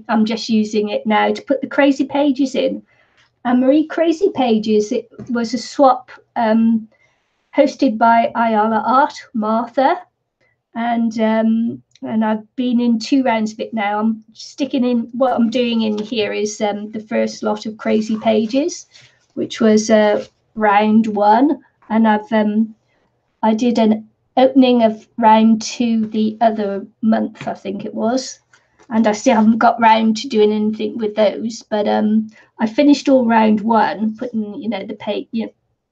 I'm just using it now to put the crazy pages in. And Marie Crazy Pages, it was a swap hosted by Ayala Art, Martha, and I've been in 2 rounds of it now. I'm sticking in, what I'm doing in here is the first lot of Crazy Pages, which was round 1, and I did an opening of round 2 the other month, I think it was, and I still haven't got round to doing anything with those, but I finished all round 1, putting the page,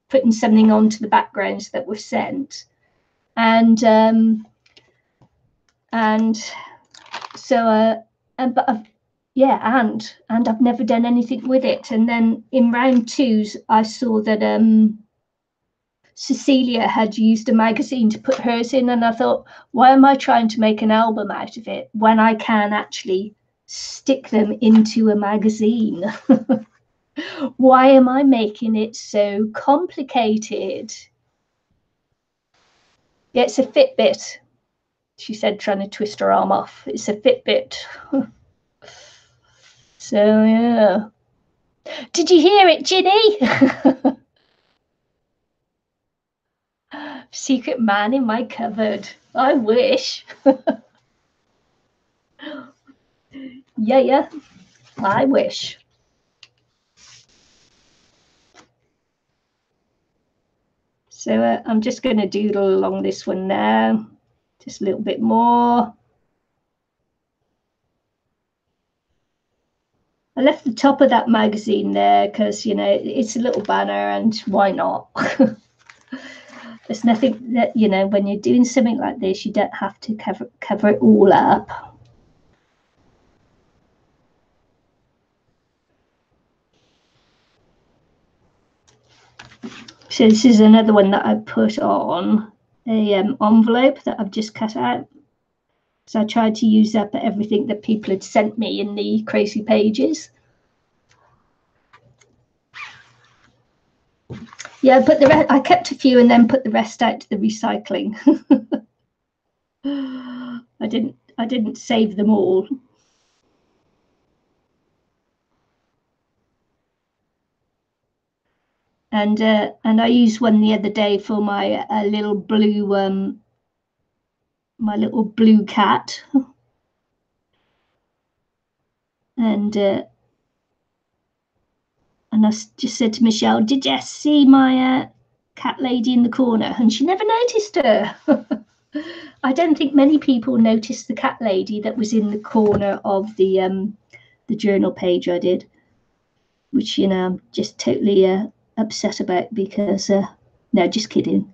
putting something onto the backgrounds that were sent, and so but I've never done anything with it. And then in round 2s, I saw that Cecilia had used a magazine to put hers in, and I thought, why am I trying to make an album out of it when I can actually stick them into a magazine? Why am I making it so complicated? Yeah, it's a Fitbit, she said, trying to twist her arm off. It's a Fitbit. So, yeah. Did you hear it, Ginny? Secret man in my cupboard. I wish. Yeah. I wish. So I'm just going to doodle along this one now. Just a little bit more. I left the top of that magazine there because, it's a little banner, and why not? There's nothing that, when you're doing something like this, you don't have to cover it all up. So this is another one that I put on a envelope that I've just cut out. So I tried to use up everything that people had sent me in the Crazy Pages. Yeah, I kept a few and then put the rest out to the recycling. I didn't save them all. And I used one the other day for my little blue cat. And I just said to Michelle, "Did you see my cat lady in the corner?" And she never noticed her. I don't think many people noticed the cat lady that was in the corner of the journal page I did, which I'm just totally upset about because no, just kidding.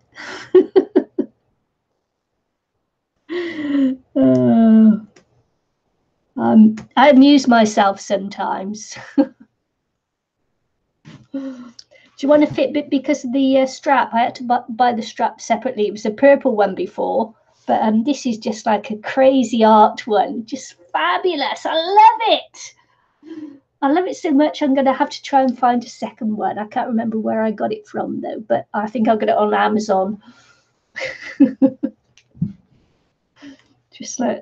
I amuse myself sometimes. Do you want a Fitbit because of the strap? I had to buy the strap separately. It was a purple one before, But this is just like a crazy art one, just fabulous. I love it. I love it so much. I'm going to have to try and find a second one. I can't remember where I got it from though, but I think I got it on Amazon. Just like,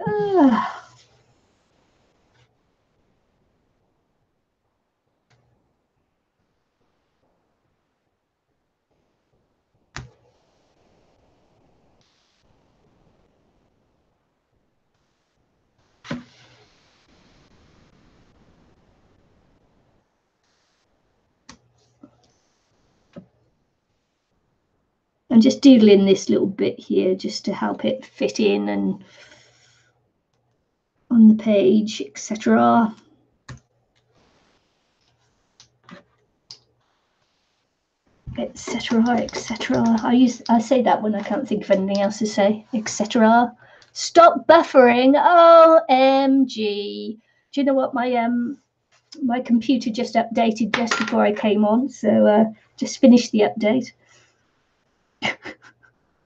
I'm just doodling this little bit here just to help it fit in and on the page, etc. Etc. etc. I say that when I can't think of anything else to say, etc. Stop buffering. OMG. Do you know what, my computer just updated just before I came on, so just finished the update.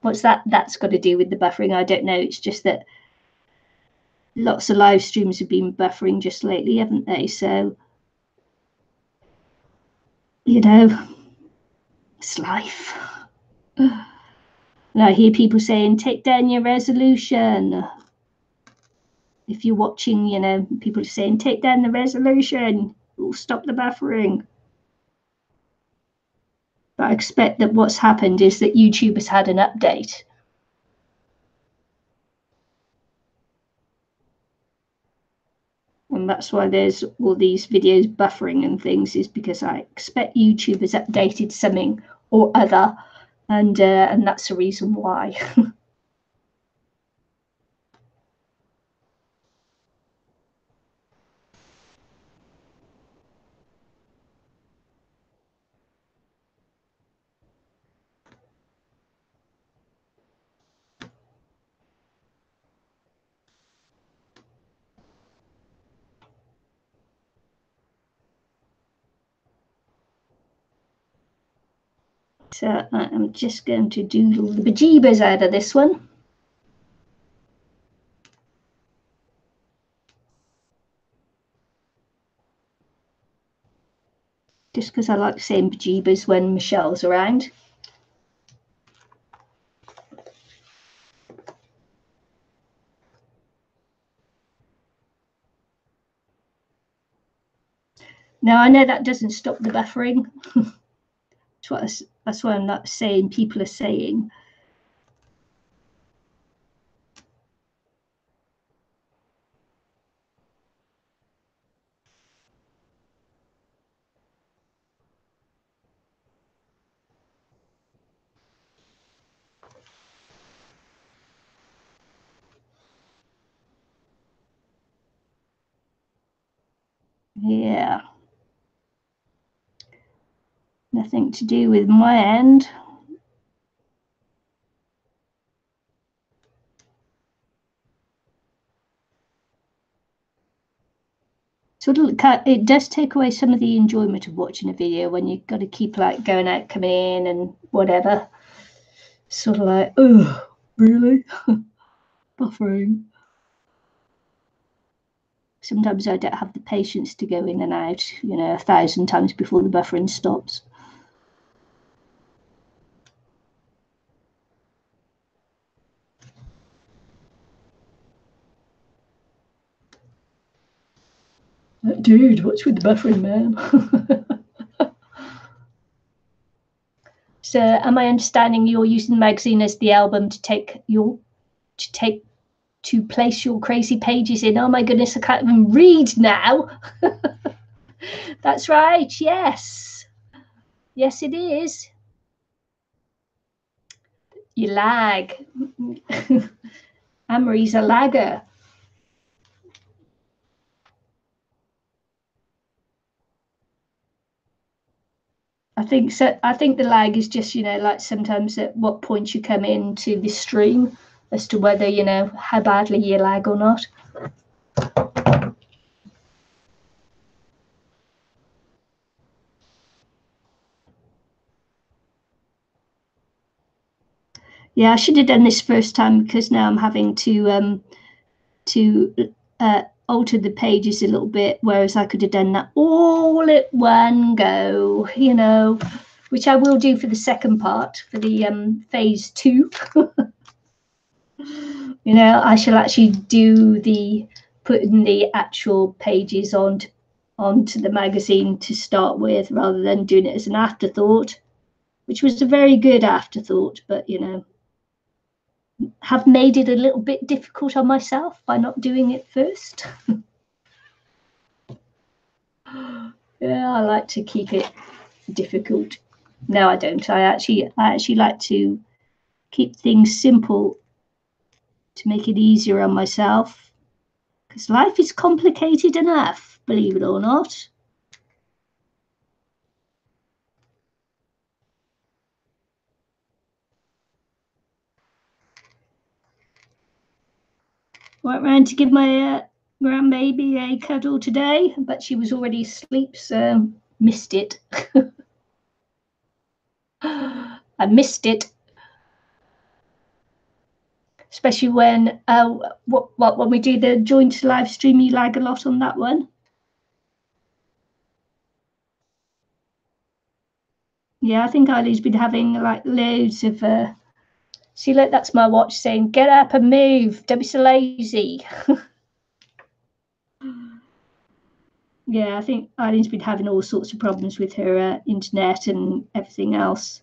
What's that's got to do with the buffering? I don't know. It's just that lots of live streams have been buffering just lately, haven't they? So, you know, it's life. And I hear people saying, take down your resolution. If you're watching, you know, people are saying, take down the resolution. It will stop the buffering. But I expect that what's happened is that YouTube has had an update. And that's why there's all these videos buffering and things, is because I expect YouTube has updated something or other, and that's the reason why. So I'm just going to doodle the bejeebers out of this one. Just because I like saying bejeebers when Michelle's around. Now, I know that doesn't stop the buffering. That's what I'm not saying people are saying. Yeah. Nothing to do with my end. So it does take away some of the enjoyment of watching a video when you've got to keep like going out, coming in and whatever. Sort of like, oh, really? Buffering. Sometimes I don't have the patience to go in and out, you know, 1,000 times before the buffering stops. Dude, what's with the buffering, man? So, am I understanding you're using the magazine as the album to place your crazy pages in? Oh my goodness, I can't even read now. That's right. Yes. Yes, it is. You lag. Anne-Marie's a lagger. I think so. I think the lag is just, you know, like sometimes at what point you come into the stream as to whether, you know, how badly you lag or not. Yeah, I should have done this first time, because now I'm having to alter the pages a little bit, whereas I could have done that all at one go, you know, which I will do for the second part, for the phase 2. You know, I shall actually do the putting the actual pages onto the magazine to start with, rather than doing it as an afterthought, which was a very good afterthought, but you know, have made it a little bit difficult on myself by not doing it first. Yeah, I like to keep it difficult. No, I don't. I actually like to keep things simple to make it easier on myself, because life is complicated enough, believe it or not. Went round to give my grandbaby a cuddle today, but she was already asleep, so missed it. I missed it, especially when when we do the joint live stream. You lag a lot on that one. Yeah, I think Eileen's been having like loads of. See, look, that's my watch saying, "Get up and move. Don't be so lazy." Yeah, I think Eileen's been having all sorts of problems with her internet and everything else.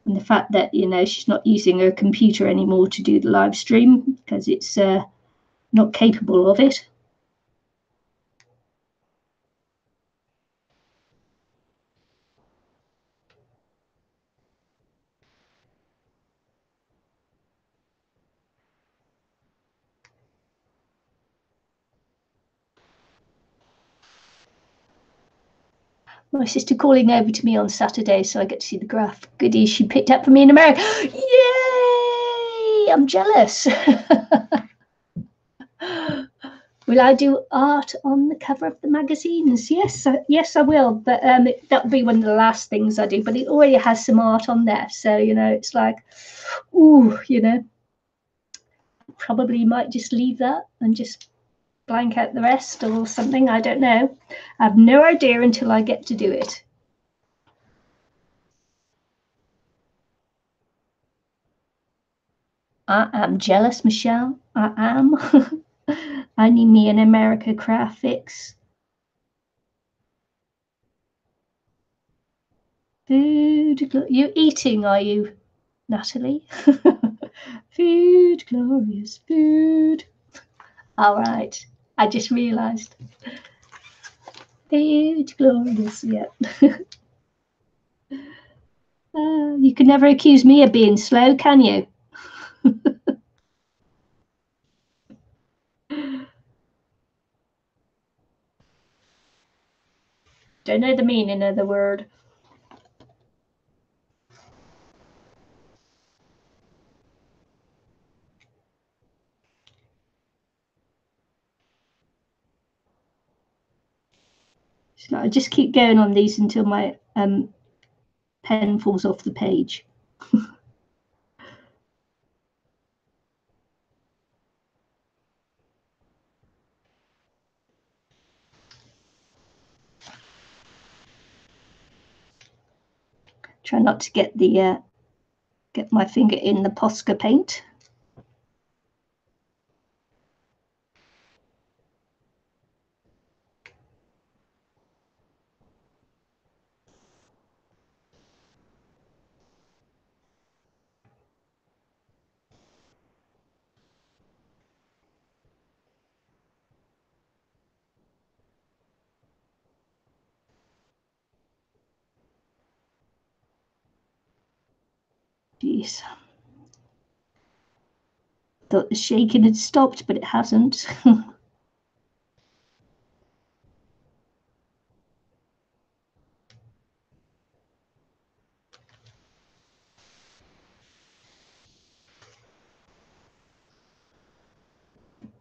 And the fact that, you know, she's not using her computer anymore to do the live stream because it's not capable of it. My sister calling over to me on Saturday, so I get to see the graph goodies she picked up for me in America. Yay! I'm jealous. Will I do art on the cover of the magazines? Yes, yes, I will. But that'll be one of the last things I do. But it already has some art on there, so you know, it's like, ooh, you know, probably might just leave that and just blank out the rest or something. I don't know. I have no idea until I get to do it. I am jealous, Michelle. I am. I need me an America craft fix. Food. You eating, are you, Natalie? Food, glorious food. All right. I just realised. Food, glorious. Yeah. You can never accuse me of being slow, can you? Don't know the meaning of the word. So I just keep going on these until my pen falls off the page. Try not to get the get my finger in the Posca paint. Jeez. Thought the shaking had stopped, but it hasn't.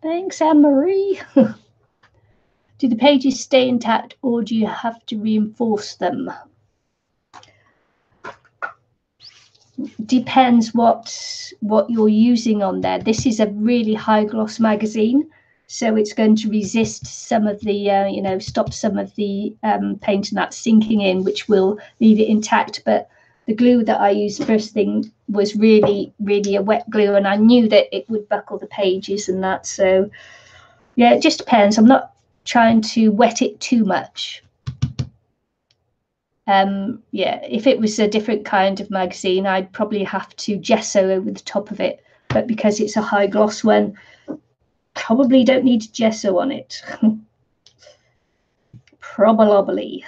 Thanks, Anne-Marie. Do the pages stay intact, or do you have to reinforce them? depends what you're using on there. This is a really high gloss magazine, so it's going to resist some of the stop some of the paint and that sinking in, which will leave it intact. But the glue that I used first thing was really a wet glue, and I knew that it would buckle the pages and that. So yeah, it just depends. I'm not trying to wet it too much. Yeah, if it was a different kind of magazine, I'd probably have to gesso over the top of it. But because it's a high gloss one, probably don't need gesso on it. Probably.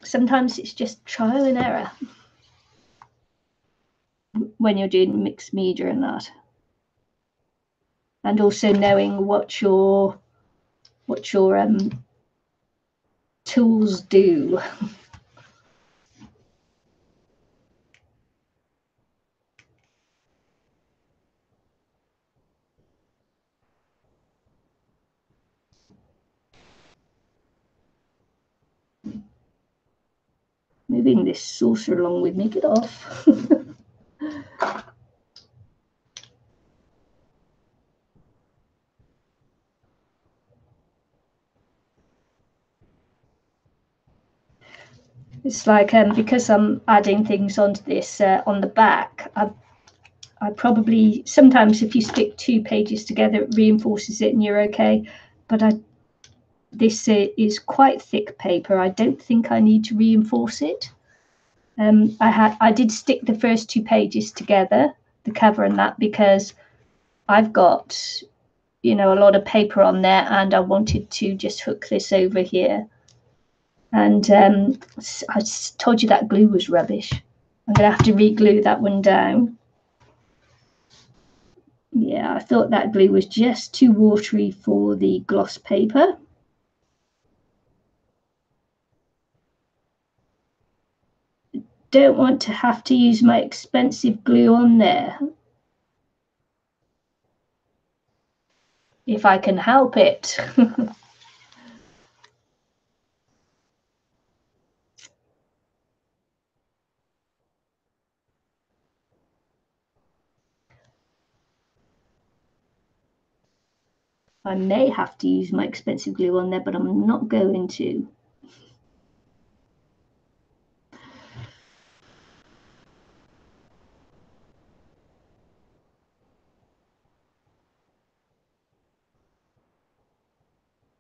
Sometimes it's just trial and error when you're doing mixed media and that. And also knowing what your tools do. Moving this saucer along with me, get off. It's like because I'm adding things onto this on the back, I probably, sometimes if you stick 2 pages together, it reinforces it and you're okay. But this is quite thick paper. I don't think I need to reinforce it. I did stick the first 2 pages together, the cover and that, because I've got, a lot of paper on there, and I wanted to just hook this over here. And I told you that glue was rubbish. I'm going to have to re-glue that one down. Yeah, I thought that glue was just too watery for the gloss paper. Don't want to have to use my expensive glue on there. If I can help it. I may have to use my expensive glue on there, but I'm not going to.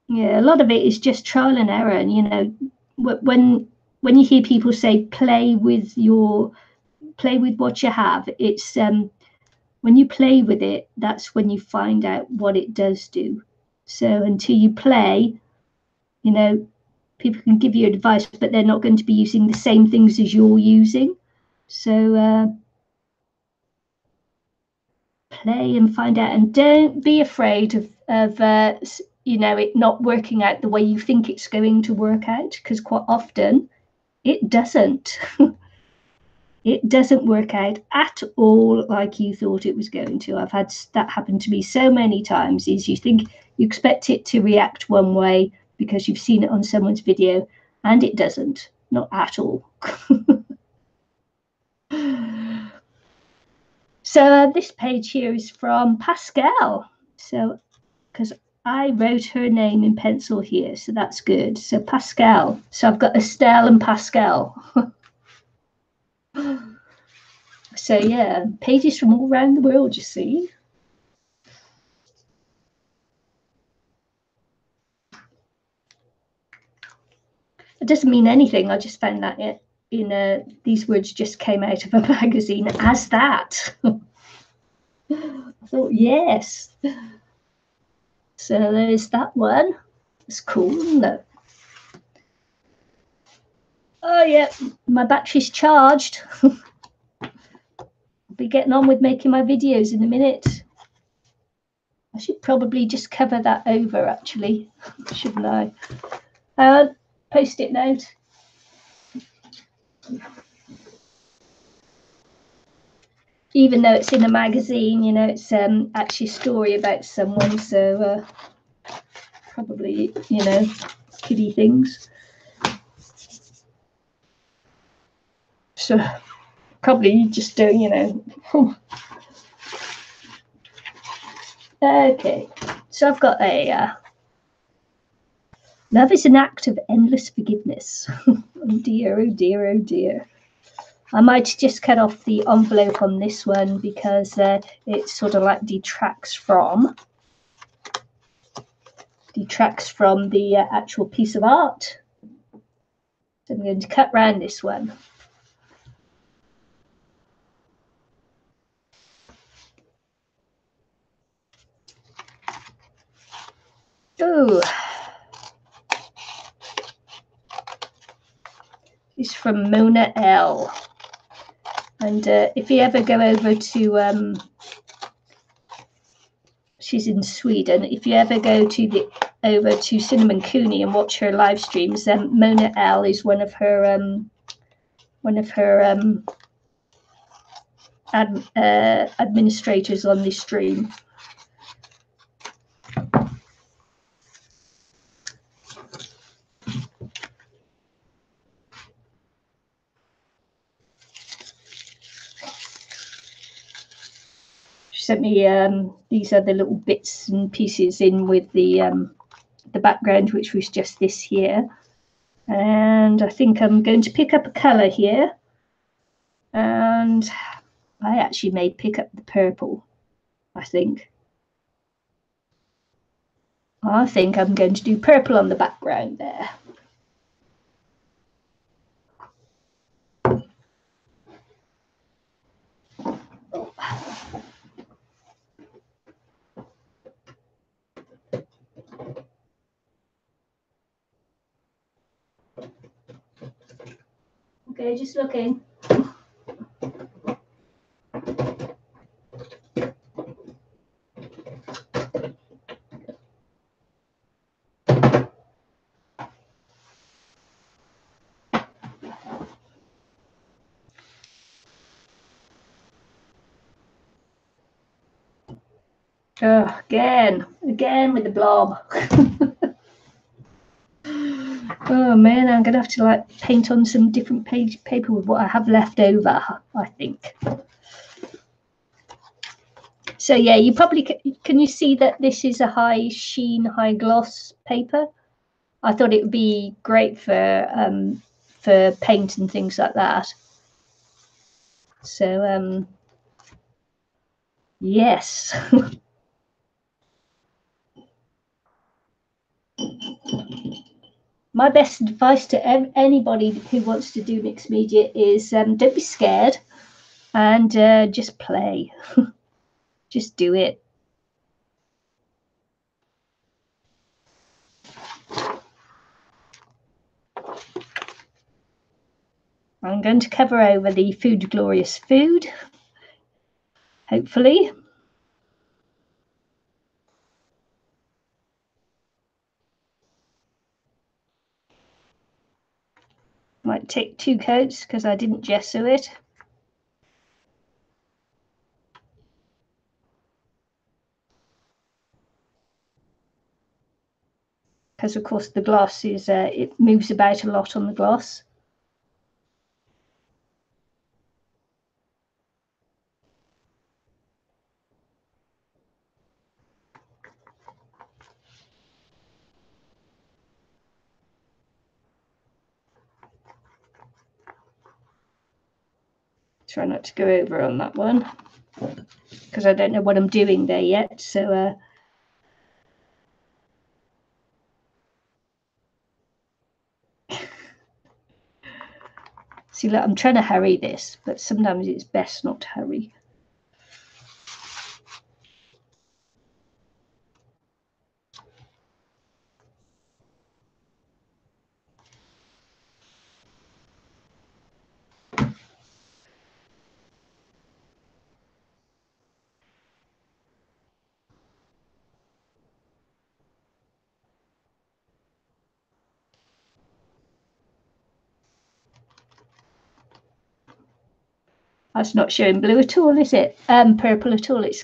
Yeah, a lot of it is just trial and error. And when you hear people say play with what you have, it's when you play with it, that's when you find out what it does do. So until you play, people can give you advice, but they're not going to be using the same things as you're using. So play and find out, and don't be afraid of it not working out the way you think it's going to work out, because quite often it doesn't. It doesn't work out at all like you thought it was going to. I've had that happen to me so many times. Is you think you expect it to react one way because you've seen it on someone's video, and it doesn't, not at all. So this page here is from Pascal. So, because I wrote her name in pencil here, so that's good. So Pascal. So I've got Estelle and Pascal. So yeah, pages from all around the world, you see. It doesn't mean anything. I just found that these words just came out of a magazine as that. I thought, yes. So there's that one. It's cool, isn't it? Oh yeah, my battery's charged. I'll be getting on with making my videos in a minute. I should probably just cover that over, actually, shouldn't I? Post-it note. Even though it's in a magazine, it's actually a story about someone, so probably, kiddie things. So probably just do, you know. Okay, so I've got a love is an act of endless forgiveness. Oh dear, oh dear, oh dear. I might just cut off the envelope on this one because it sort of like detracts from the actual piece of art. So I'm going to cut round this one. Oh, it's from Mona L. And if you ever go over to, she's in Sweden. If you ever go to over to Cinnamon Cooney and watch her live streams, Mona L is one of her administrators on this stream. She sent me these other little bits and pieces in with the background, which was just this here. And I think I'm going to pick up a colour here. And I actually may pick up the purple, I think. I think I'm going to do purple on the background there. Okay, just looking. Oh, again with the blob. Oh man, I'm gonna have to like paint on some different paper with what I have left over, I think. So yeah, you probably can you see that this is a high sheen, high gloss paper? I thought it would be great for paint and things like that. So yes. My best advice to anybody who wants to do mixed media is don't be scared and just play. Just do it. I'm going to cover over the Food Glorious Food, hopefully. Might take 2 coats because I didn't gesso it. Because of course the gloss is, it moves about a lot on the gloss. Try not to go over on that one because I don't know what I'm doing there yet. So see, look, I'm trying to hurry this, but sometimes it's best not to hurry. That's not showing blue at all, is it? Purple at all. It's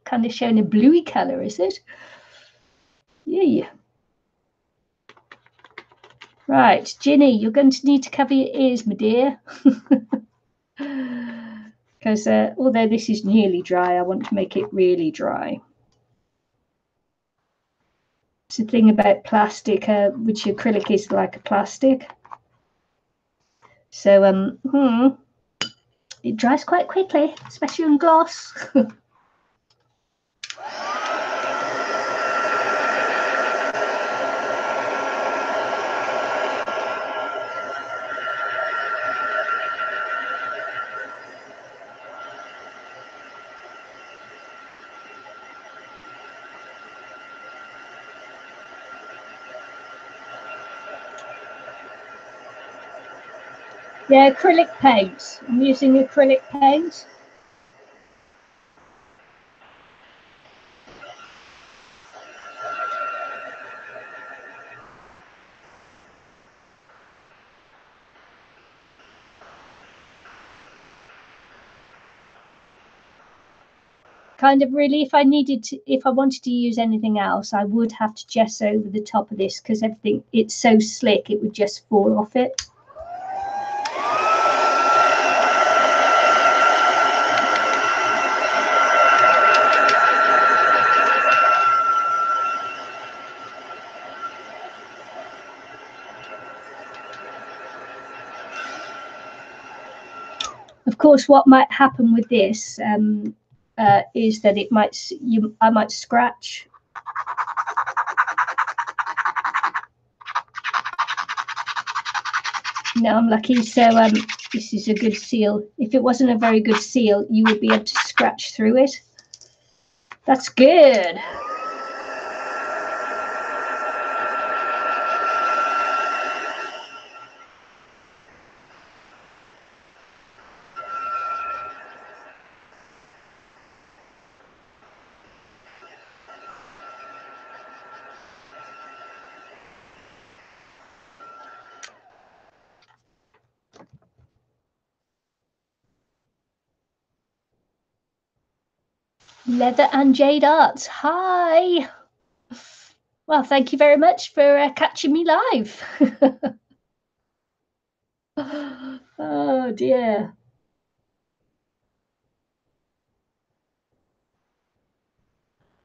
kind of showing a bluey colour, is it? Yeah. Right, Ginny, you're going to need to cover your ears, my dear. Because although this is nearly dry, I want to make it really dry. It's the thing about plastic, which acrylic is like a plastic. So it dries quite quickly, especially on gloss. Yeah, acrylic paints. I'm using acrylic paints. Kind of really, if I wanted to use anything else, I would have to gesso over the top of this because everything, it's so slick, it would just fall off it. Of course, what might happen with this is that I might scratch. No, I'm lucky. So this is a good seal. If it wasn't a very good seal, you would be able to scratch through it. That's good. Leather and Jade Arts. Hi. Well, thank you very much for catching me live. Oh dear.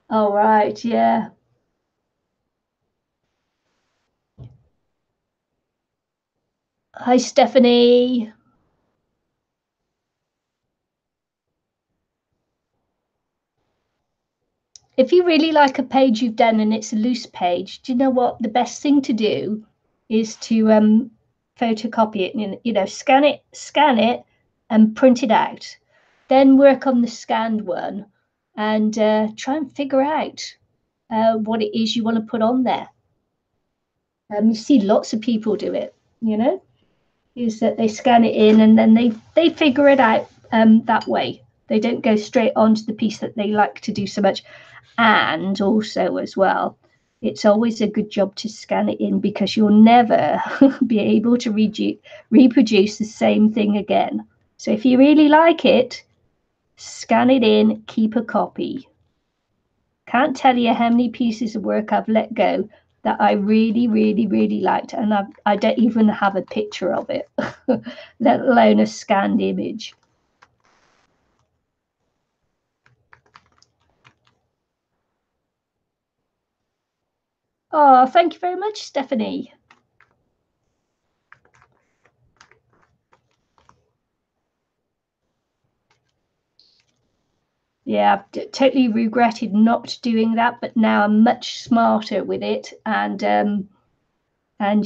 All right, yeah. Hi, Stephanie. If you really like a page you've done and it's a loose page, do you know what the best thing to do is to photocopy it and, you know, scan it and print it out. Then work on the scanned one and try and figure out what it is you want to put on there. You see lots of people do it, you know, is that they scan it in and then they figure it out that way. They don't go straight onto the piece that they like to do so much. And also as well, it's always a good job to scan it in because you'll never be able to reproduce the same thing again. So if you really like it, scan it in, keep a copy. Can't tell you how many pieces of work I've let go that I really, really, really liked, and I don't even have a picture of it, let alone a scanned image. Oh, thank you very much, Stephanie. Yeah, I've totally regretted not doing that, but now I'm much smarter with it. And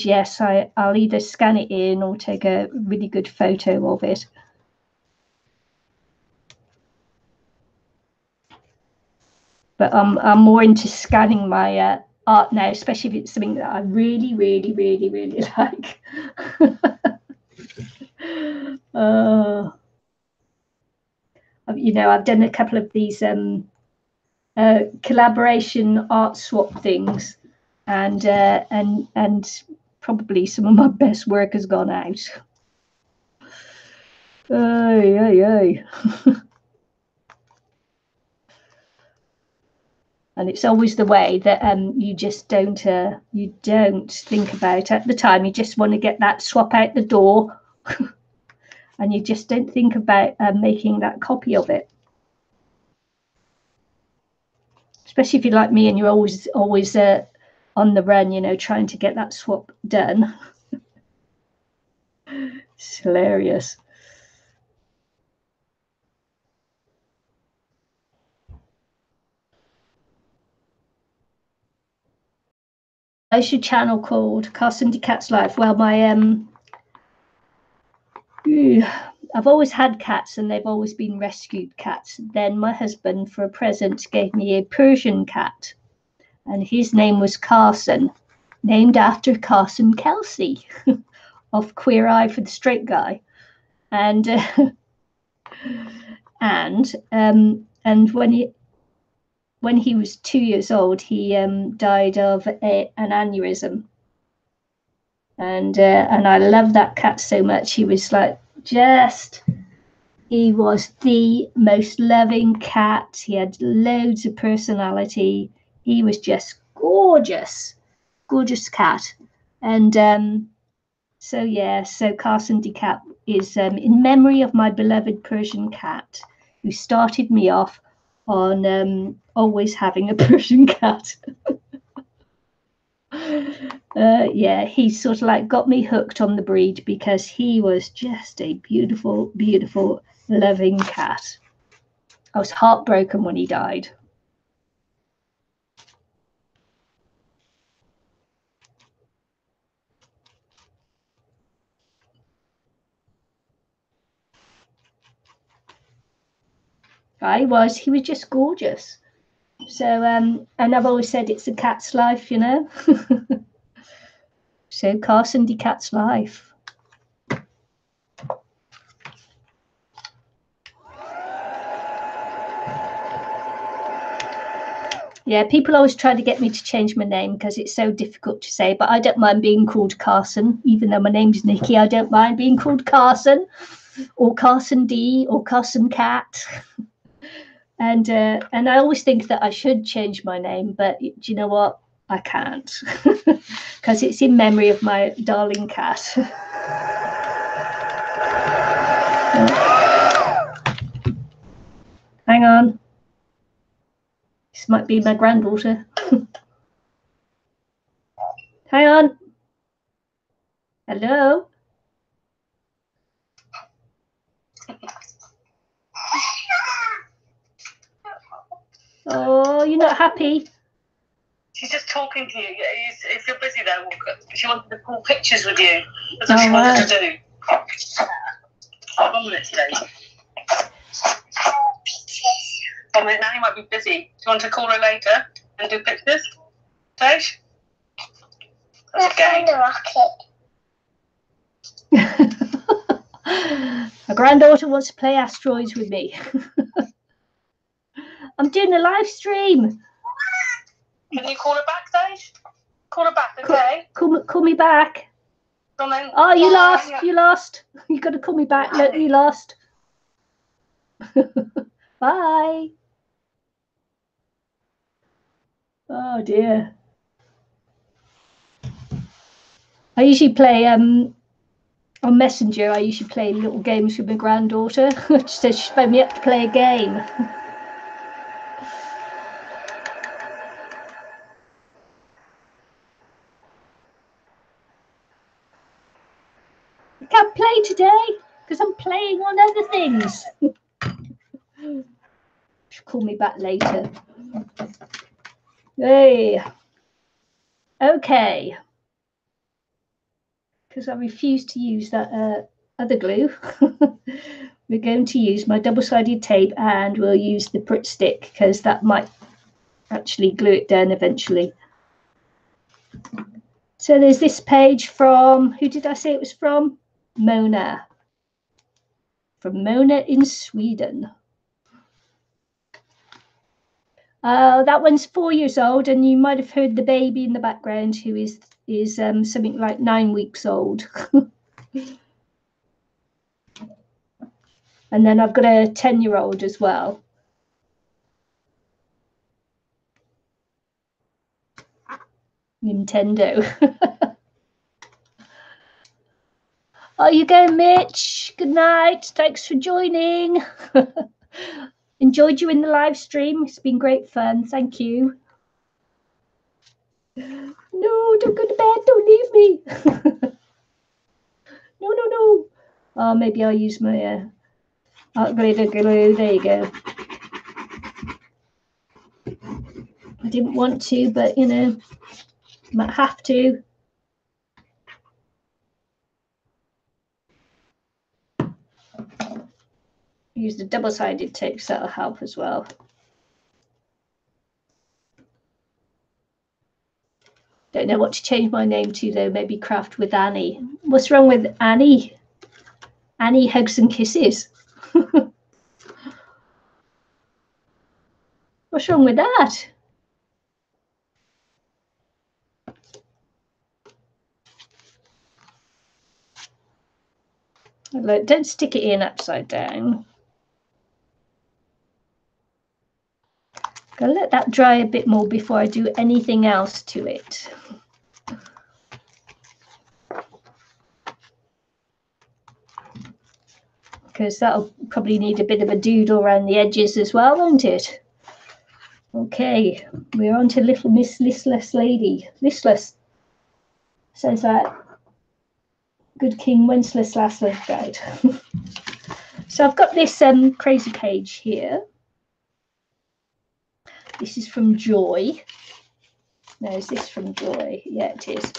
yes, I'll either scan it in or take a really good photo of it. But I'm more into scanning my art now, especially if it's something that I really, really, really, really like. You know, I've done a couple of these collaboration art swap things, and probably some of my best work has gone out. Ay. And it's always the way that you just don't think about at the time. You just want to get that swap out the door, and you just don't think about making that copy of it. Especially if you're like me and you're always on the run, you know, trying to get that swap done. It's hilarious. What's your channel called? carsondcat's Life. Well, my I've always had cats, and they've always been rescued cats. Then my husband, for a present, gave me a Persian cat, and his name was Carson, named after Carson Kelsey of Queer Eye for the Straight Guy, and when he was 2 years old, he died of an aneurysm. And I love that cat so much. He was like he was the most loving cat. He had loads of personality. He was just gorgeous cat. And so Carson Cat is in memory of my beloved Persian cat, who started me off on always having a Persian cat. He sort of like got me hooked on the breed because he was just a beautiful, beautiful, loving cat. I was heartbroken when he died. He was just gorgeous. So and I've always said it's a cat's life, you know. So Carson the Cat's Life. Yeah, people always try to get me to change my name because it's so difficult to say, but I don't mind being called Carson. Even though my name's Nikki, I don't mind being called Carson or Carson D or Carson Cat. And I always think that I should change my name, but do you know what? I can't because it's in memory of my darling cat. Hang on. This might be my granddaughter. Hang on. Hello? Oh, you're not happy? She's just talking to you. If you're busy though, she wanted to pull pictures with you. That's what she wanted to do. 1 minute, Dave. 1 minute, Nanny might be busy. Do you want to call her later and do pictures, Dave? That's okay. My granddaughter wants to play asteroids with me. I'm doing a live stream. Can you call her back, Dave? Call her back, okay? Call me back. Oh, you lost. Yeah. You lost. You got to call me back. Look, you lost. Bye. Oh dear. I usually play on Messenger. I usually play little games with my granddaughter. She says she's phoned me up to play a game. I can't play today because I'm playing on other things. She'll call me back later. Hey. Okay. Because I refuse to use that other glue. We're going to use my double-sided tape, and we'll use the Pritt stick because that might actually glue it down eventually. So there's this page from, who did I say it was from? Mona. From Mona in Sweden. That one's 4 years old, and you might have heard the baby in the background, who is something like 9 weeks old. And then I've got a 10-year-old as well. Nintendo. Oh, you go, Mitch. Good night. Thanks for joining. Enjoyed you in the live stream. It's been great fun. Thank you. No, don't go to bed. Don't leave me. No. Oh, maybe I'll use my art glitter glue. There you go. I didn't want to, but you know, might have to. Use the double-sided tapes, that'll help as well. Don't know what to change my name to though. Maybe Craft with Annie. What's wrong with Annie? Annie Hugs and Kisses. What's wrong with that? Look, don't stick it in upside down. Gonna let that dry a bit more before I do anything else to it. Because that'll probably need a bit of a doodle around the edges as well, won't it? Okay, we're on to Little Miss Listless Lady. Listless. Says that Good King Wenceslas Laszlo died. So I've got this crazy page here. This is from Joy. No, is this from Joy? Yeah, it is.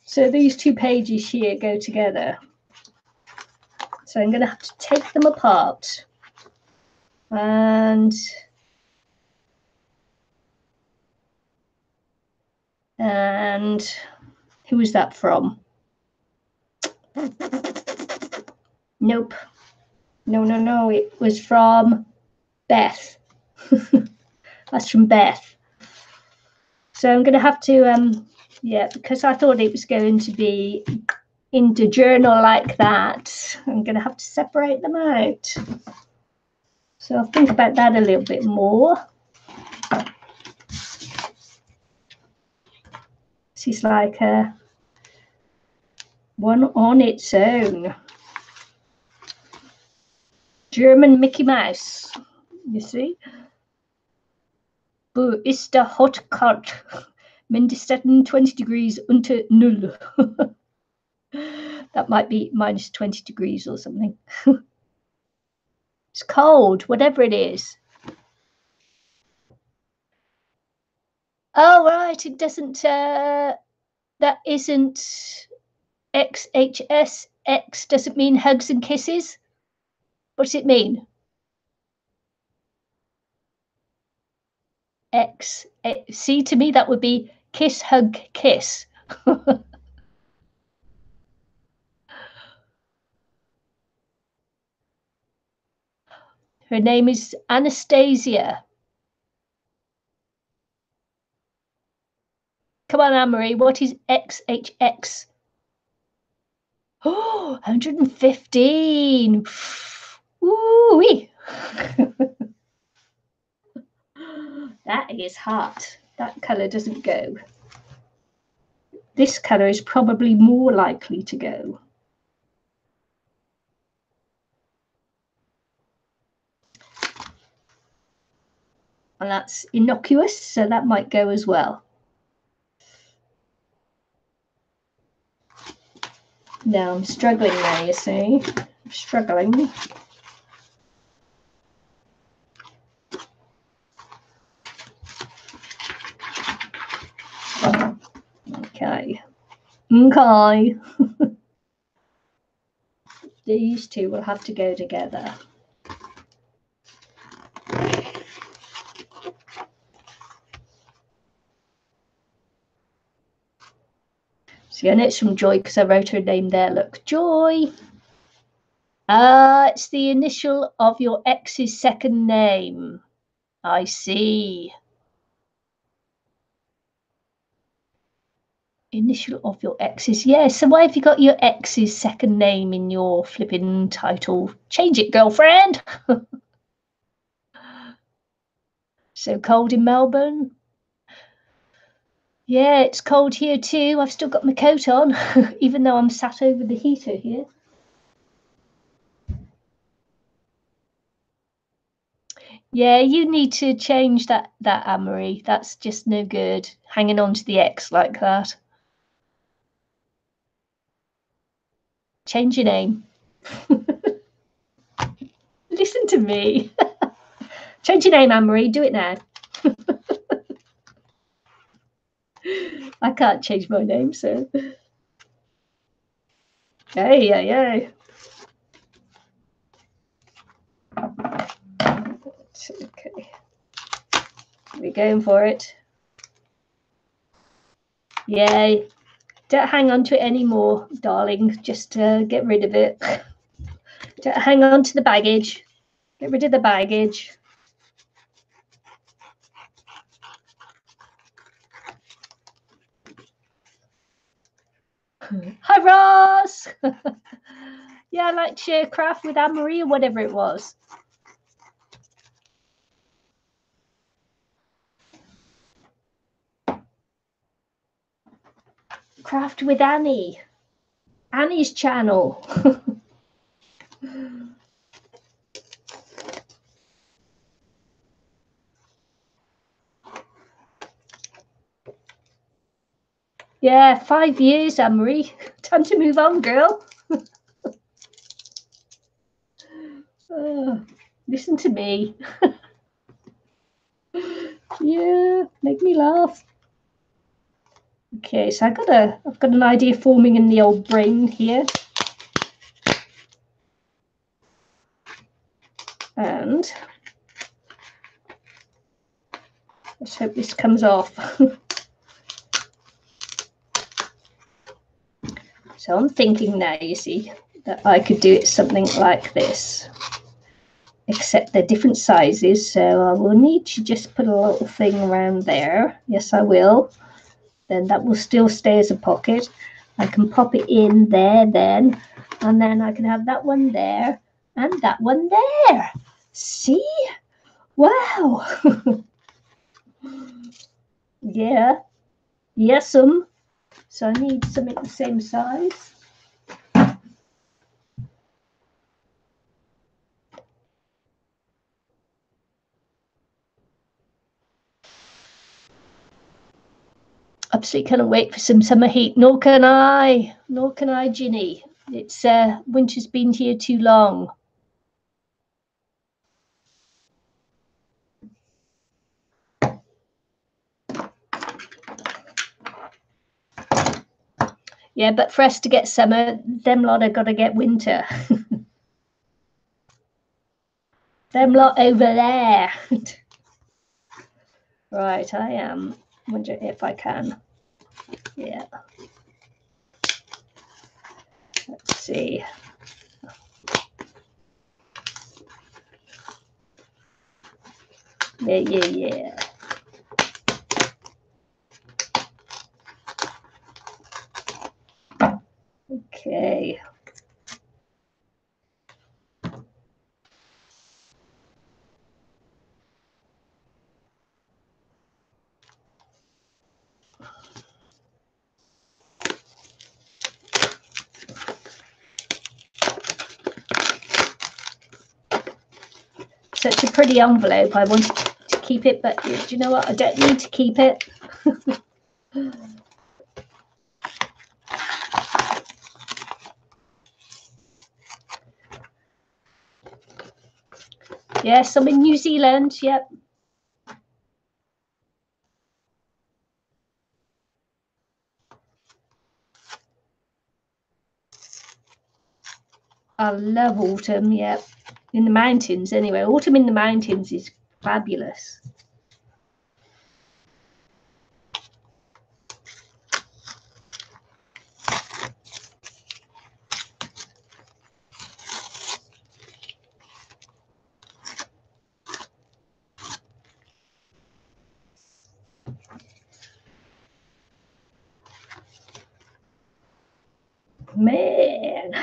So these two pages here go together. So I'm going to have to take them apart. And who is that from? Nope. No. It was from Beth. That's from Beth. So I'm going to have to, yeah, because I thought it was going to be in the journal like that, I'm going to have to separate them out. So I'll think about that a little bit more. This is like a one on its own. German Mickey Mouse, you see? Wo ist der hot kalt? Mindestetten 20 degrees unter null. That might be minus 20 degrees or something. It's cold, whatever it is. Oh, right, it doesn't, that isn't XHS. X doesn't mean hugs and kisses. What does it mean? X. See, to me, that would be kiss, hug, kiss. Her name is Anastasia. Come on, Anne-Marie, what is XHX? Oh, 115. Ooh-wee. That is hot. That colour doesn't go. This colour is probably more likely to go. And that's innocuous, so that might go as well. Now I'm struggling now, you see. I'm struggling. Okay. These two will have to go together. See, and it's from Joy because I wrote her name there. Look, Joy. It's the initial of your ex's second name. I see. Initial of your ex's. Yeah, so why have you got your ex's second name in your flipping title? Change it, girlfriend. So cold in Melbourne. Yeah, it's cold here too. I've still got my coat on, even though I'm sat over the heater here. Yeah, you need to change that, Amory. That's just no good, hanging on to the X like that. Change your name. Listen to me. Change your name, Amory. Do it now. I can't change my name, so. Hey, hey, hey. Okay. We're going for it. Yay. Don't hang on to it anymore, darling. Just get rid of it. Don't hang on to the baggage. Get rid of the baggage. Hi, Ross. Yeah, I like to share craft with Anne-Marie or whatever it was. Craft with Annie. Annie's channel. Yeah, 5 years, Anne-Marie. Time to move on, girl. Listen to me. Yeah, make me laugh. Okay, so I've got an idea forming in the old brain here. And let's hope this comes off. So I'm thinking now, you see, that I could do it something like this, except they're different sizes. So I will need to just put a little thing around there. Yes, I will. Then that will still stay as a pocket. I can pop it in there then, and then I can have that one there and that one there. See? Wow. Yeah. Yes'm. So I need something the same size. Absolutely cannot wait for some summer heat. Nor can I. Nor can I, Ginny. It's winter's been here too long. Yeah, but for us to get summer, them lot have got to get winter. Them lot over there. Right, I am. Wonder if I can. Yeah. Let's see. Yeah. Okay. Such a pretty envelope. I wanted to keep it, but do you know what? I don't need to keep it. Yes, I'm in New Zealand. Yep. I love autumn. Yep. In the mountains, anyway. Autumn in the mountains is fabulous. Man.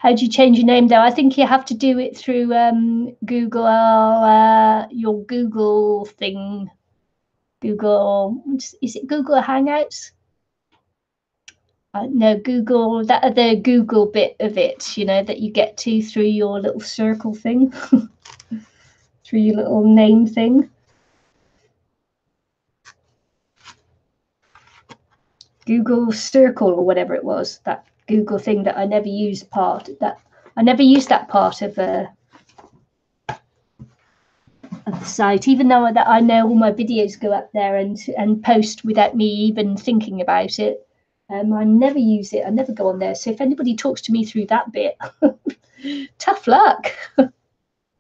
How do you change your name, though? I think you have to do it through Google, your Google thing. Google, is it Google Hangouts? No, Google, that other Google bit of it, you know, that you get to through your little circle thing, through your little name thing. Google Circle or whatever it was, that Google thing that I never used that part of the site, even though that I know all my videos go up there and post without me even thinking about it. I never use it. I never go on there. So if anybody talks to me through that bit, tough luck.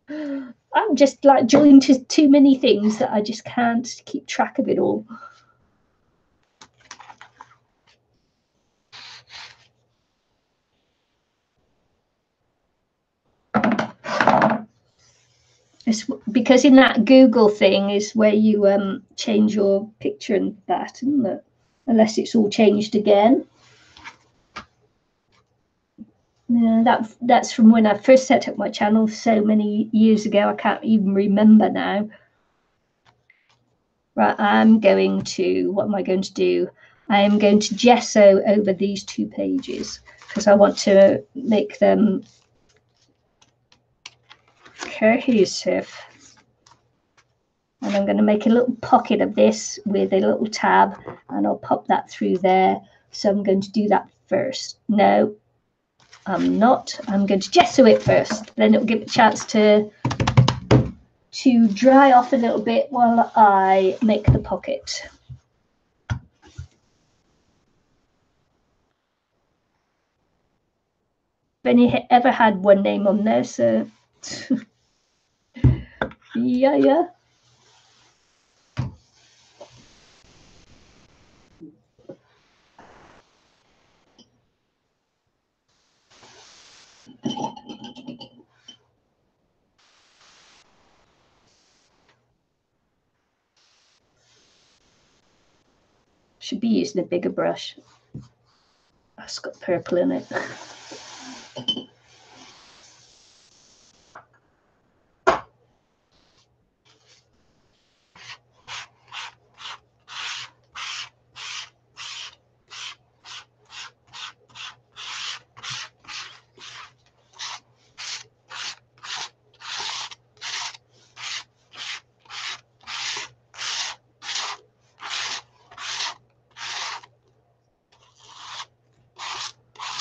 I'm just like joined to too many things that I just can't keep track of it all. It's because in that Google thing is where you change your picture and that, isn't it? Unless it's all changed again. Yeah, that's from when I first set up my channel so many years ago. I can't even remember now. Right, what am I going to do? I am going to gesso over these 2 pages because I want to make them cohesive. And I'm going to make a little pocket of this with a little tab, and I'll pop that through there. So I'm going to do that first. No, I'm not. I'm going to gesso it first. Then it'll give it a chance to dry off a little bit while I make the pocket. I've only ever had one name on there, so yeah. Should be using a bigger brush. It's got purple in it.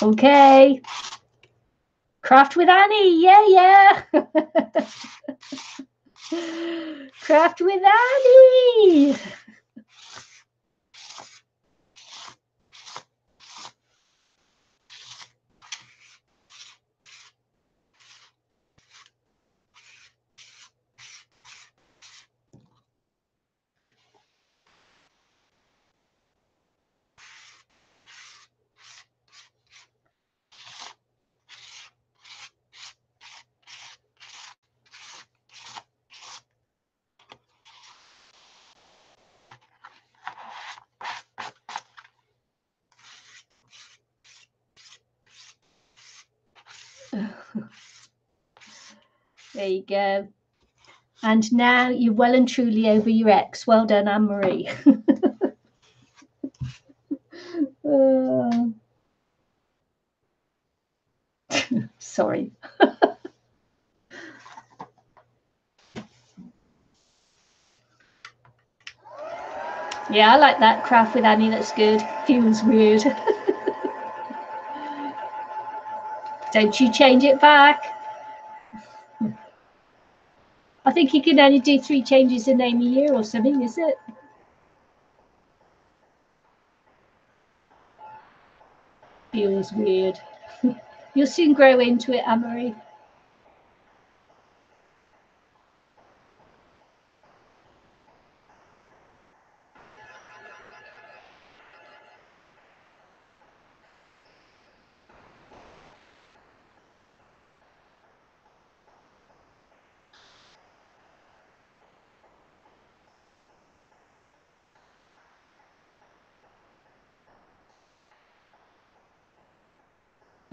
Okay. Craft with Annie. Yeah. Craft with Annie. There you go. And now you're well and truly over your ex. Well done, Anne-Marie. Sorry. Yeah, I like that. Craft with Annie, that's good. Feels weird. Don't you change it back. I think you can only do 3 changes in name a year or something, is it? Feels weird. You'll soon grow into it, Anne-Marie.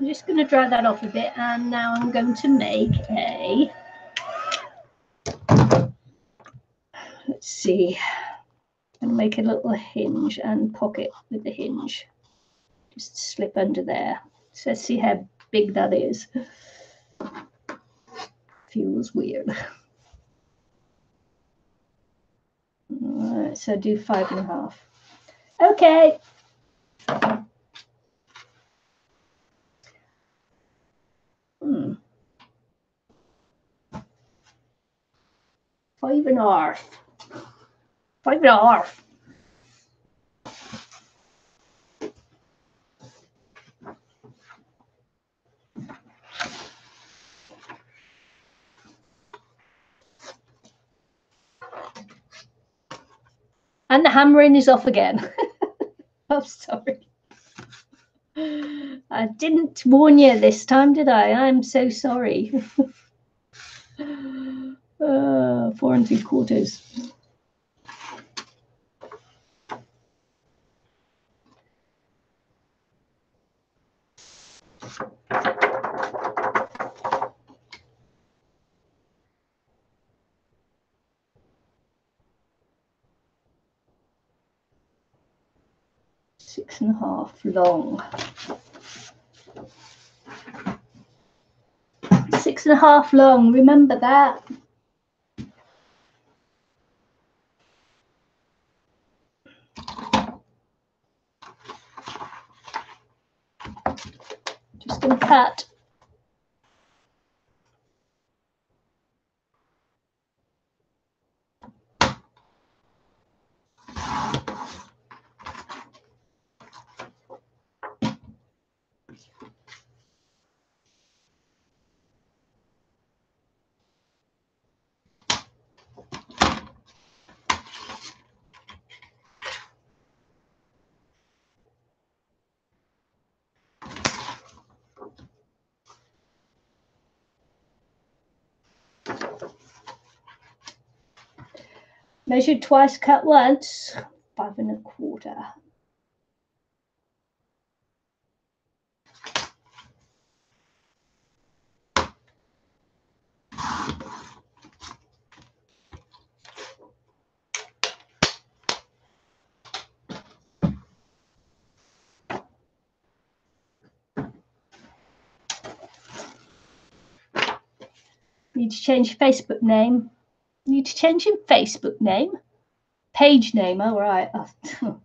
I'm just going to dry that off a bit, and now I'm going to make a, let's see, I'm going to make a little hinge and pocket with the hinge. Just slip under there. So let's see how big that is. Feels weird. All right, so do 5.5. Okay. Five and a half. 5.5. And the hammering is off again. I'm sorry. I didn't warn you this time, did I? I'm so sorry. 4 3/4. Six and a half long. 6.5 long, remember that. Just going to cut. Measured twice, cut once. 5 1/4. Need to change your Facebook name. Need to change your Facebook name. Page name, all right. Oh.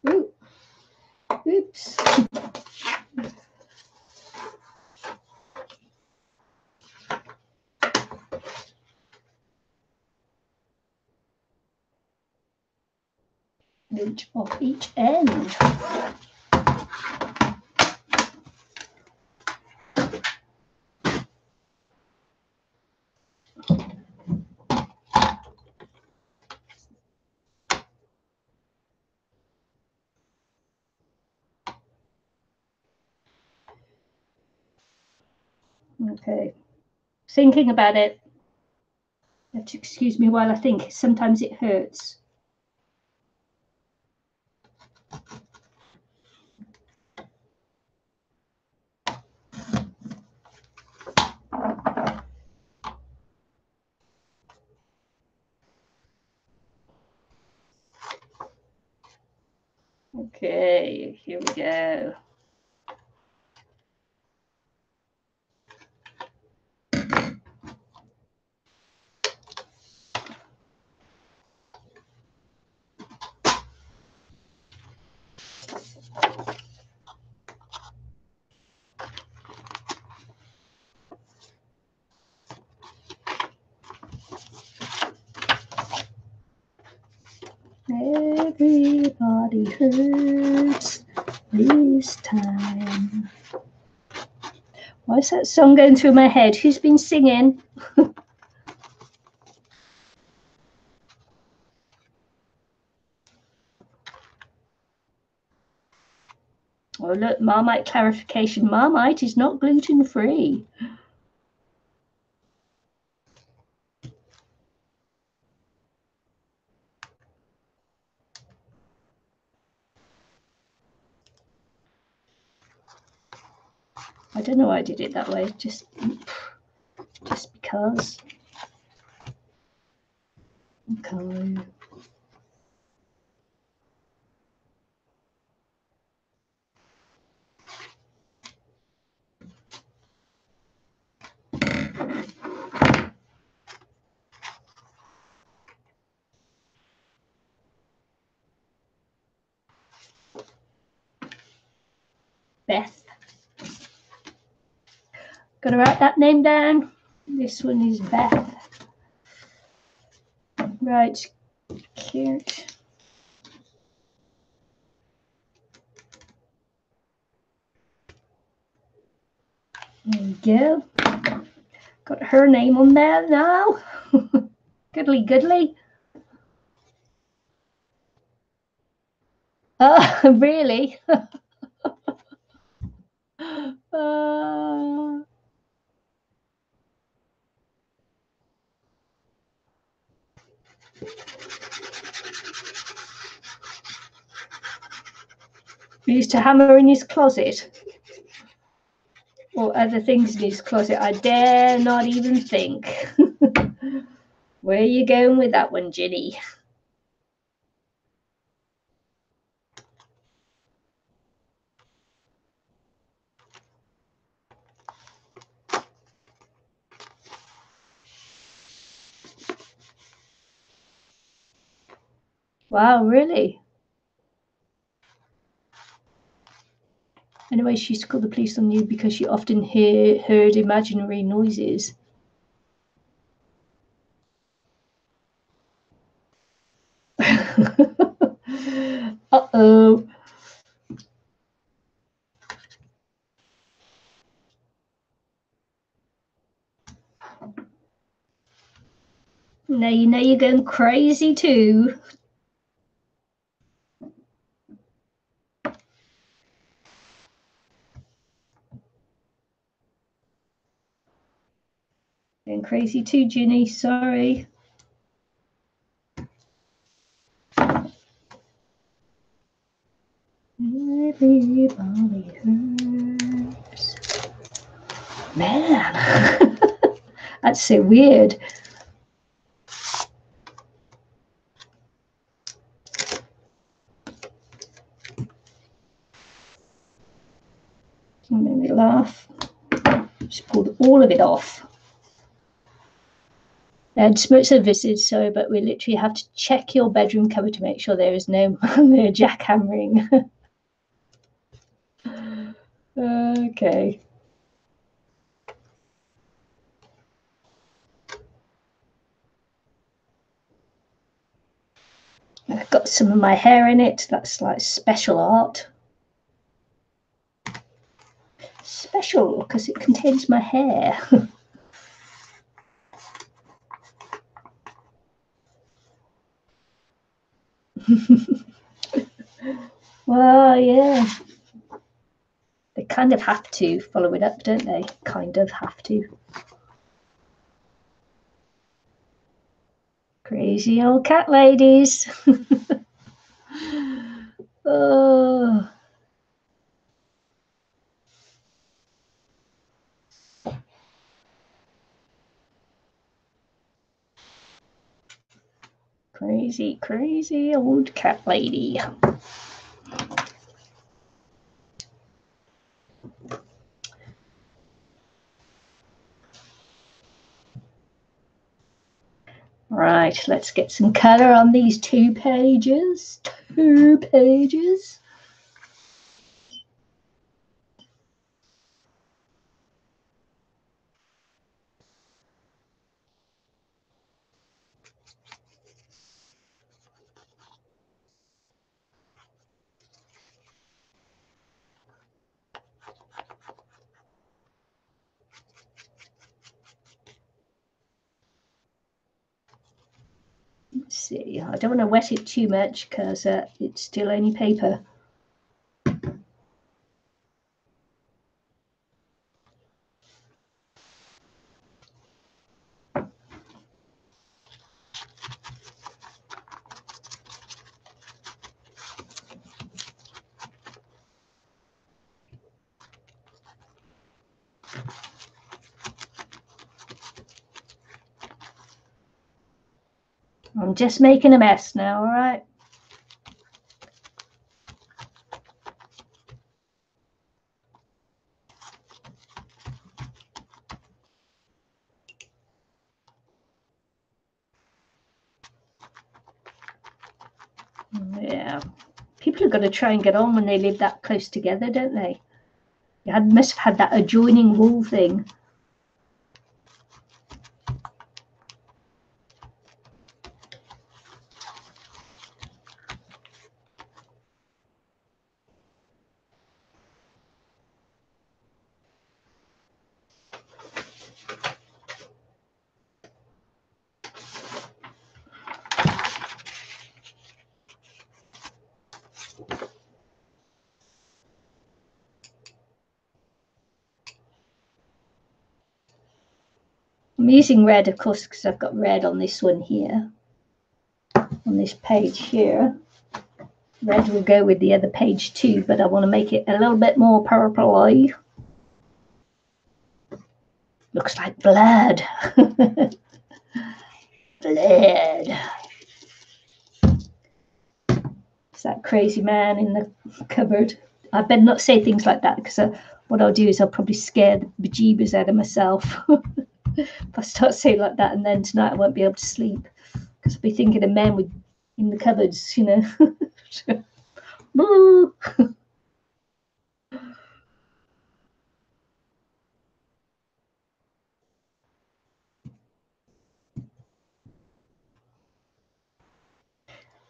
Ooh. Oops. Inch off each end. Okay, thinking about it. You have to excuse me while I think. Sometimes it hurts. Okay, here we go. Everybody hurts this time. Why is that song going through my head? Who's been singing? Oh, look, Marmite clarification. Marmite is not gluten-free. I don't know why I did it that way, just because. Okay. Beth. Gotta write that name down. This one is Beth. Right, cute. There we go. Got her name on there now. Goodly goodly. Oh, really? He used to hammer in his closet. Or other things in his closet. I dare not even think. Where are you going with that one, Ginny? Wow, really? Anyway, she used to call the police on you because she often heard imaginary noises. Uh-oh. Now you know you're going crazy too. Going crazy too, Ginny. Sorry. Everybody hurts. Man, that's so weird. It made me laugh. Just pulled all of it off. And smoke services, sorry, but we literally have to check your bedroom cupboard to make sure there is no jackhammering. Okay. I've got some of my hair in it. That's like special art. Special because it contains my hair. Well, yeah. They kind of have to follow it up, don't they? Kind of have to. Crazy old cat ladies. Oh. Crazy, crazy old cat lady. Right, let's get some colour on these 2 pages. 2 pages. Let's see, I don't want to wet it too much because it's still only paper. I'm just making a mess now, all right? Yeah. People have got to try and get on when they live that close together, don't they? You must have had that adjoining wall thing. I'm using red, of course, because I've got red on this one here, on this page here. Red will go with the other page too, but I want to make it a little bit more purple-y. Looks like blood. Blood. It's that crazy man in the cupboard. I better not say things like that, because what I'll do is I'll probably scare the bejeebers out of myself. If I start saying like that, and then tonight I won't be able to sleep, because I'll be thinking of men in the cupboards, you know.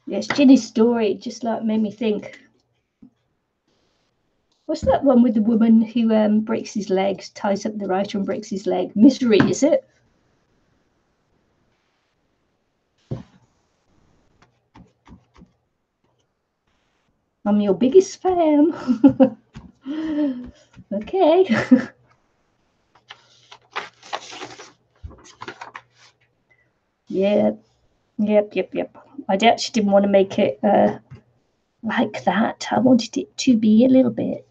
Yes, Ginny's story just like made me think. What's that one with the woman who breaks his legs, ties up the writer and breaks his leg? Misery, is it? I'm your biggest fan. Okay. Yeah. Yep. I actually didn't want to make it like that. I wanted it to be a little bit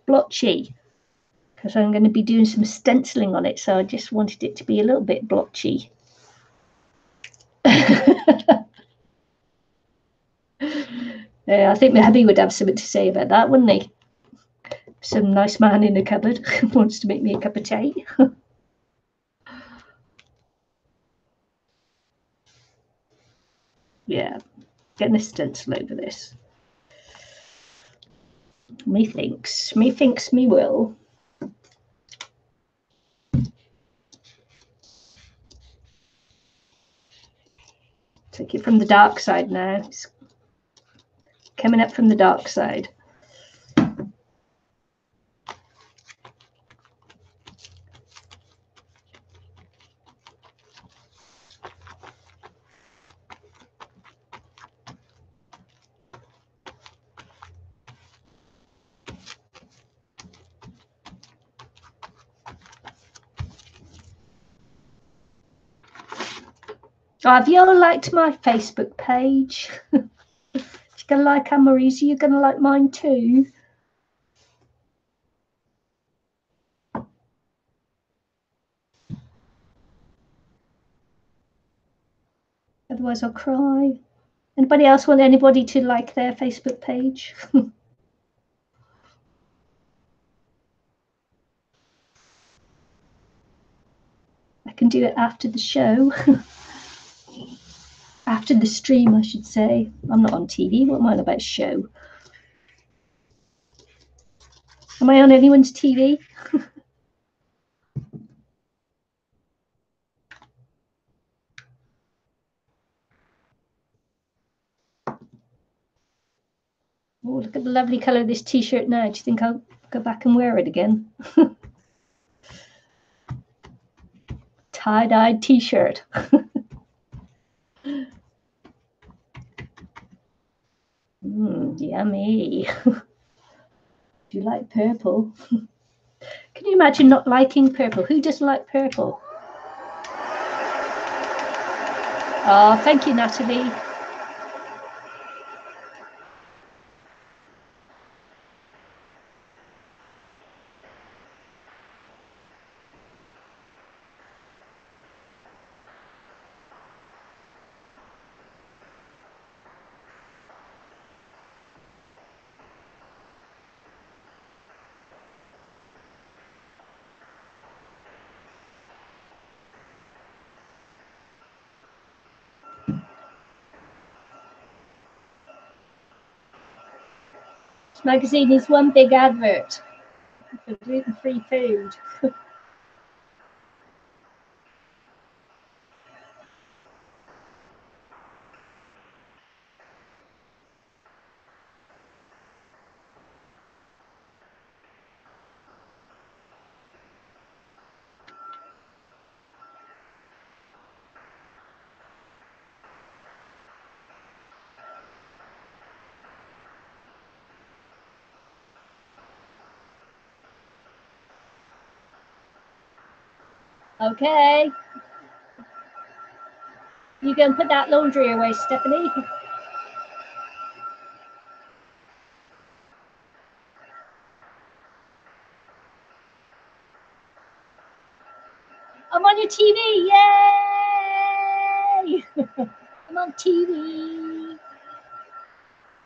blotchy, because I'm going to be doing some stenciling on it, so I just wanted it to be a little bit blotchy. Yeah, I think my hubby would have something to say about that, wouldn't he? Some nice man in the cupboard wants to make me a cup of tea. Yeah, getting a stencil over this. Methinks me will. Take it from the dark side now. It's coming up from the dark side. Oh, have you all liked my Facebook page? You're going to like Anne-Marie's, you're going to like mine too. Otherwise I'll cry. Anybody else want anybody to like their Facebook page? I can do it after the show. After the stream, I should say. I'm not on TV. What am I on about show? Am I on anyone's TV? Oh, look at the lovely colour of this t-shirt now. Do you think I'll go back and wear it again? Tie-dyed t-shirt. Yummy. Do you like purple? Can you imagine not liking purple? Who doesn't like purple? Oh, thank you, Natalie. This magazine is one big advert for gluten-free food. Okay. You go and put that laundry away, Stephanie. I'm on your TV, yay! I'm on TV.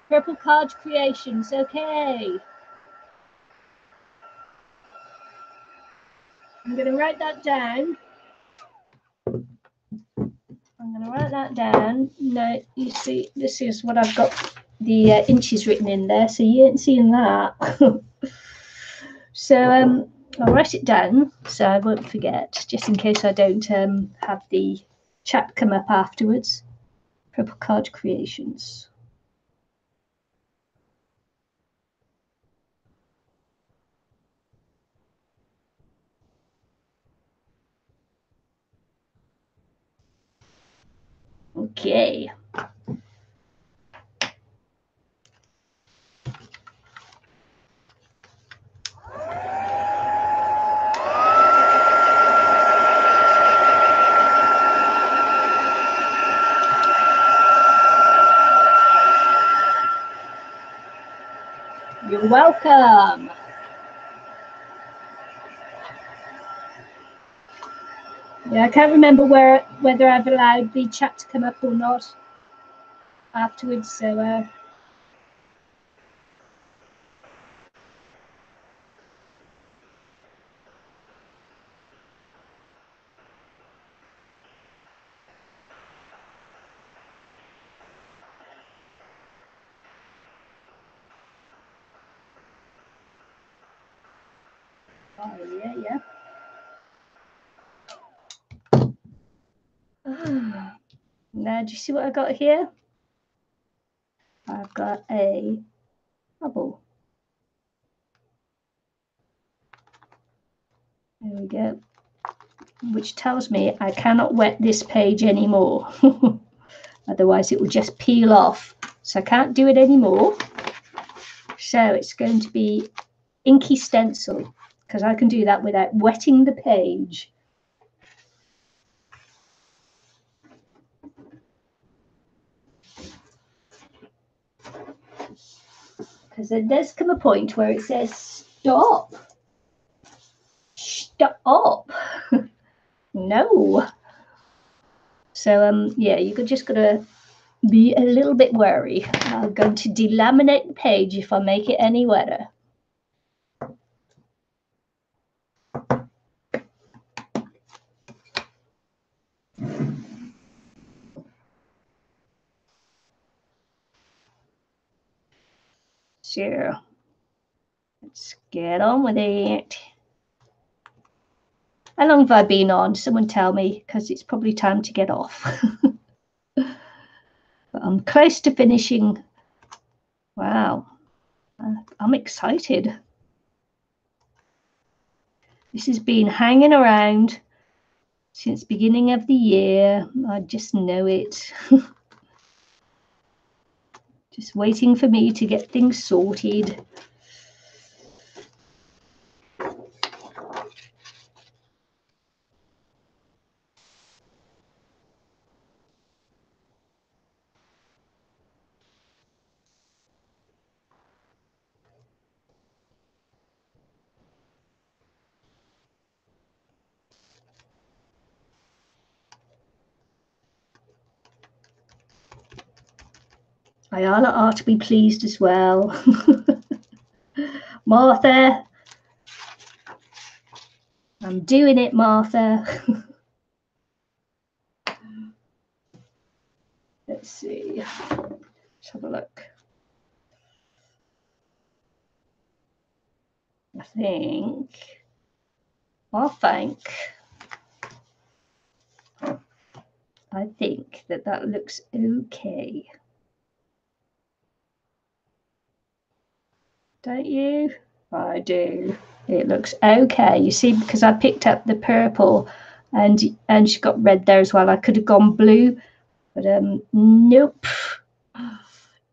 Purple Card Creations, okay. I'm going to write that down. I'm going to write that down. No, you see, this is what I've got the inches written in there, so you ain't seeing that. So I'll write it down so I won't forget, just in case I don't have the chat come up afterwards. Purple Card Creations. Okay. You're welcome. Yeah, I can't remember whether I've allowed the chat to come up or not afterwards, so oh yeah. Now, do you see what I got here? I've got a bubble. There we go. Which tells me I cannot wet this page anymore. Otherwise it will just peel off. So I can't do it anymore. So it's going to be inky stencil, because I can do that without wetting the page. Because there does come a point where it says stop. Stop. No. So yeah, you're just gonna be a little bit wary. I'm going to delaminate the page if I make it any wetter. So let's get on with it. How long have I been on? Someone tell me, because it's probably time to get off. But I'm close to finishing. Wow, I'm excited. This has been hanging around since beginning of the year. I just know it. Just waiting for me to get things sorted. Ayala ought to be pleased as well. Martha, I'm doing it, Martha. Let's see. Let's have a look. think that looks okay. Don't you? I do. It looks okay. You see, because I picked up the purple and she got red there as well. I could have gone blue, but nope.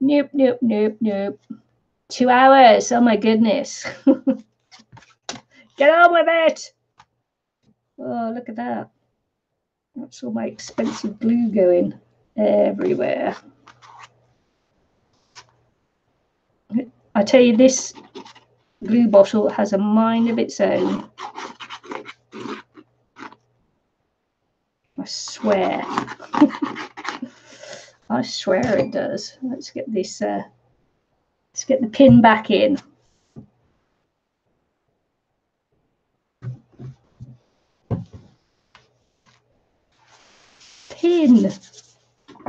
Nope. 2 hours. Oh my goodness. Get on with it. Oh, look at that. That's all my expensive glue going everywhere. I tell you, this glue bottle has a mind of its own. I swear. I swear it does. Let's get this, let's get the pin back in. Pin,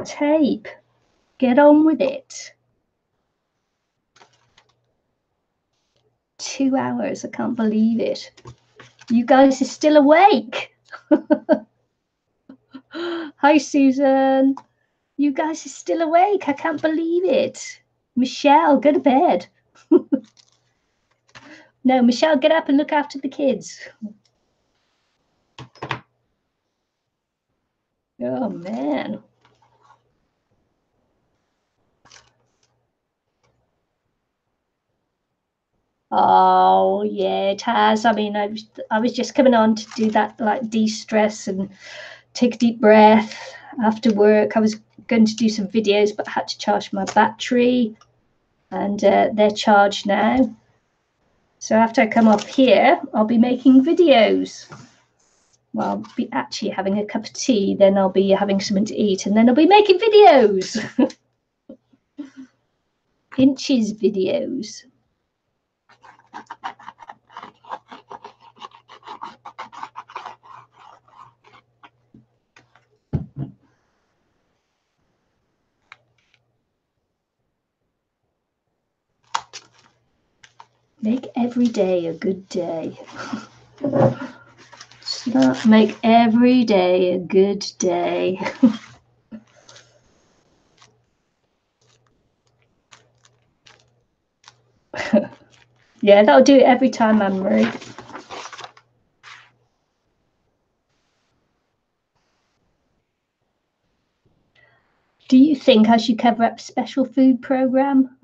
tape, get on with it. 2 hours, I can't believe it. You guys are still awake. Hi, Susan. You guys are still awake. I can't believe it. Michelle, go to bed. No, Michelle, get up and look after the kids. Oh, man. Oh, yeah, it has. I mean, I was just coming on to do that, like, de-stress and take a deep breath after work. I was going to do some videos, but I had to charge my battery, and they're charged now. So after I come off here, I'll be making videos. Well, I'll be actually having a cup of tea, then I'll be having something to eat, and then I'll be making videos. Inches videos. Make every day a good day. Make every day a good day. Yeah, that'll do it every time, Anne-Marie. Do you think I should cover up special food program?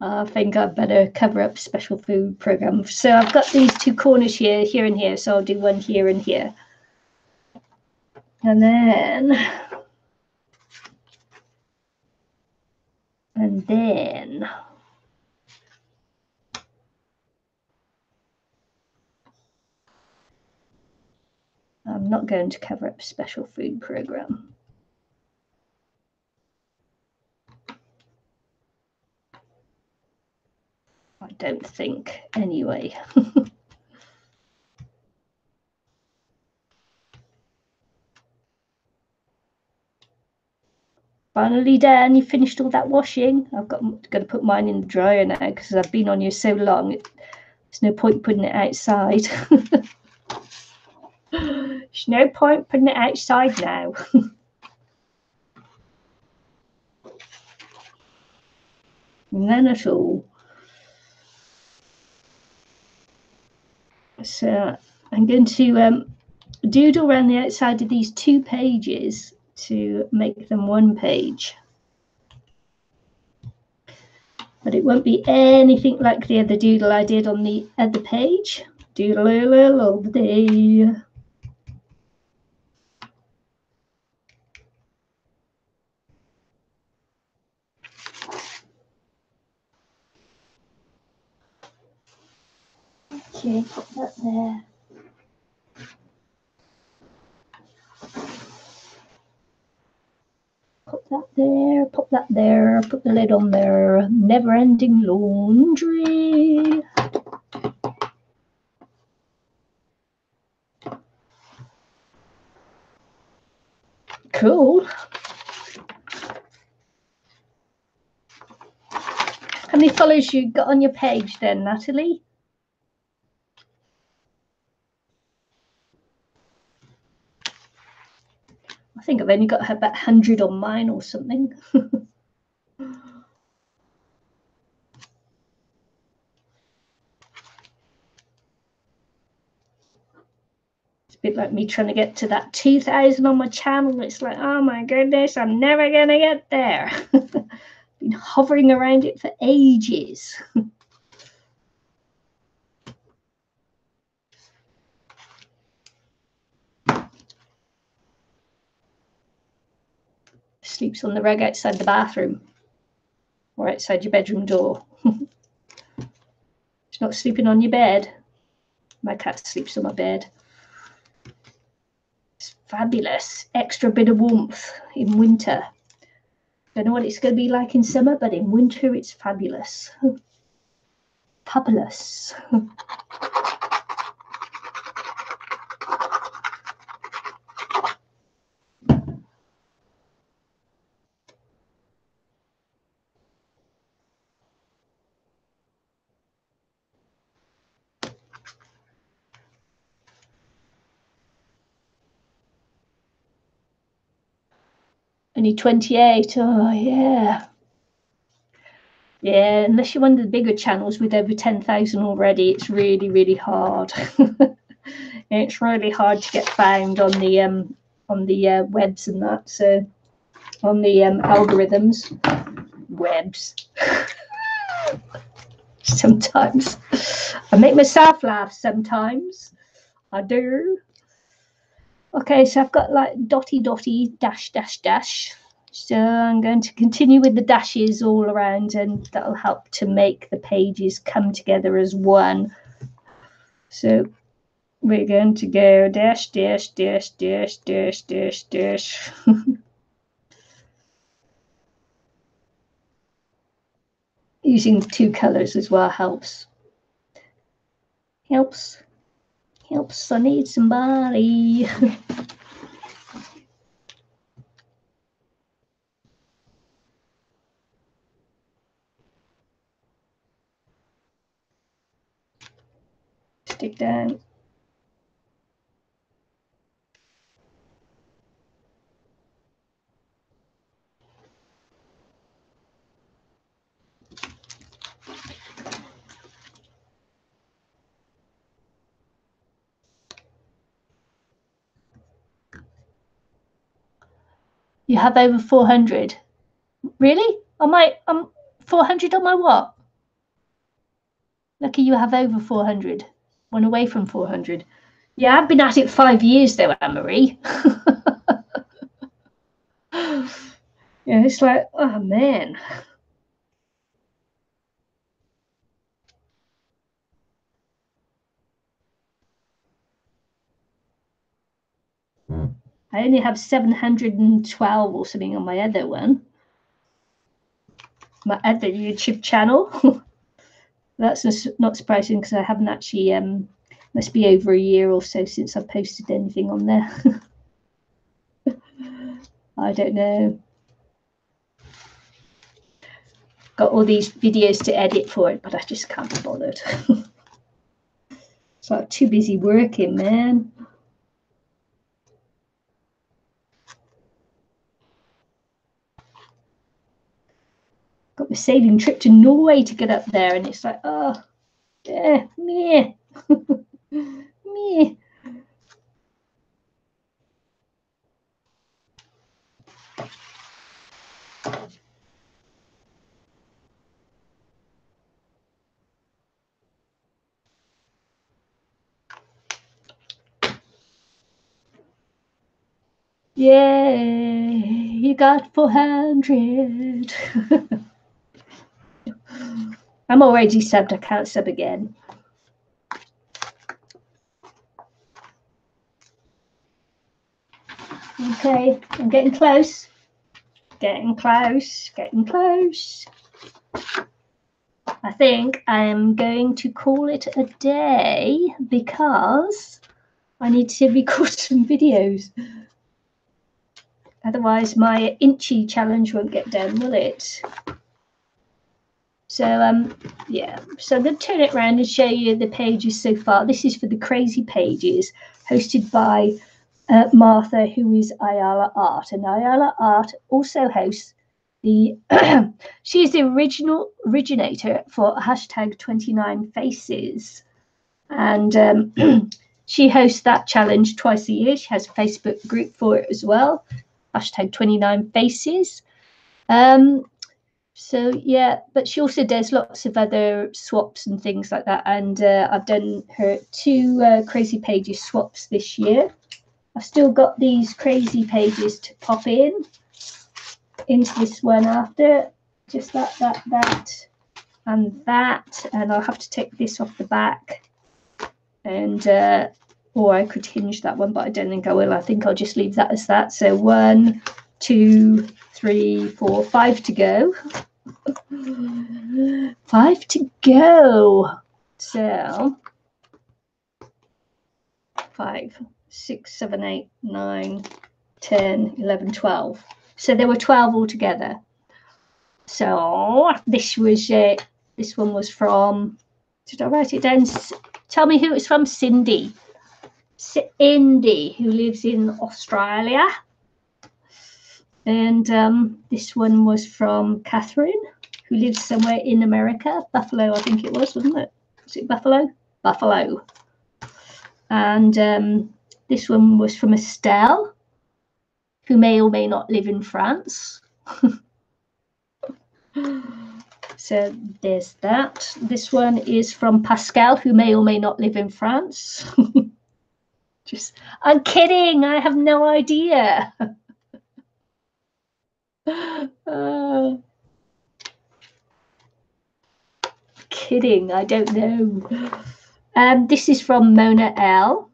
I think I'd better cover up special food program. So I've got these two corners here and here. So I'll do one here and here. And then I'm not going to cover up special food program. I don't think, anyway. Finally done. You finished all that washing. I've got to put mine in the dryer now because I've been on you so long. There's no point putting it outside. There's no point putting it outside now. None at all. So I'm going to doodle around the outside of these 2 pages to make them 1 page. But it won't be anything like the other doodle I did on the other page. Doodle all the day. Okay, put that there. Put that there, put that there, put the lid on there. Never-ending laundry. Cool. How many followers you got on your page then, Natalie? I think I've only got about 100 on mine or something. It's a bit like me trying to get to that 2,000 on my channel. It's like, oh my goodness, I'm never going to get there. Been hovering around it for ages. Sleeps on the rug outside the bathroom or outside your bedroom door. It's not sleeping on your bed. My cat sleeps on my bed. It's fabulous. Extra bit of warmth in winter. Don't know what it's going to be like in summer, but in winter it's fabulous. Fabulous. Only 28. Oh, yeah. Yeah, unless you're one of the bigger channels with over 10,000 already, it's really, really hard. It's really hard to get found on the webs and that. So on the algorithms, webs. Sometimes I make myself laugh. Sometimes I do. Okay, so I've got like dotty, dash, dash, dash. So I'm going to continue with the dashes all around, and that'll help to make the pages come together as one. So we're going to go dash, dash, dash, dash, dash, dash, dash. Using the two colors as well helps. Helps. I need somebody. Stick down. You have over 400. Really? On my 400 on my what? Lucky you have over 400. One away from 400. Yeah, I've been at it 5 years though, Anne-Marie. Yeah, it's like, oh man. I only have 712 or something on my other one. My other YouTube channel. That's not surprising because I haven't actually, must be over a year or so since I've posted anything on there. I don't know. Got all these videos to edit for it, but I just can't be bothered. It's like too busy working, man. Got my sailing trip to Norway to get up there, and it's like, oh, yeah, meh. Meh. Yay, you got 400. I'm already subbed, I can't sub again. Okay, I'm getting close. Getting close. I think I am going to call it a day because I need to record some videos. Otherwise my inchy challenge won't get done, will it? So yeah, so I'm going to turn it around and show you the pages so far. This is for the Crazy Pages, hosted by Martha, who is Ayala Art, and Ayala Art also hosts the she is the originator for hashtag 29 Faces, and she hosts that challenge twice a year. She has a Facebook group for it as well, hashtag 29 Faces. So yeah, but she also does lots of other swaps and things like that, and I've done her 2 Crazy Pages swaps this year. I've still got these Crazy Pages to pop into this one after, just that, and that, and I'll have to take this off the back, and or I could hinge that one, but I don't think I will. I think I'll just leave that as that. So 1, 2, 3, 4, 5 to go. 5 to go. So 5, 6, 7, 8, 9, 10, 11, 12. So there were 12 altogether. So this was this one was from, did I write it down? Tell me who it's from. Cindy, who lives in Australia. And this one was from Catherine, who lives somewhere in America. Buffalo, I think it was, wasn't it? Was it Buffalo? Buffalo. And this one was from Estelle, who may or may not live in France. So there's that. This one is from Pascal, who may or may not live in France. I'm kidding. I have no idea. Kidding. I don't know. This is from Mona L.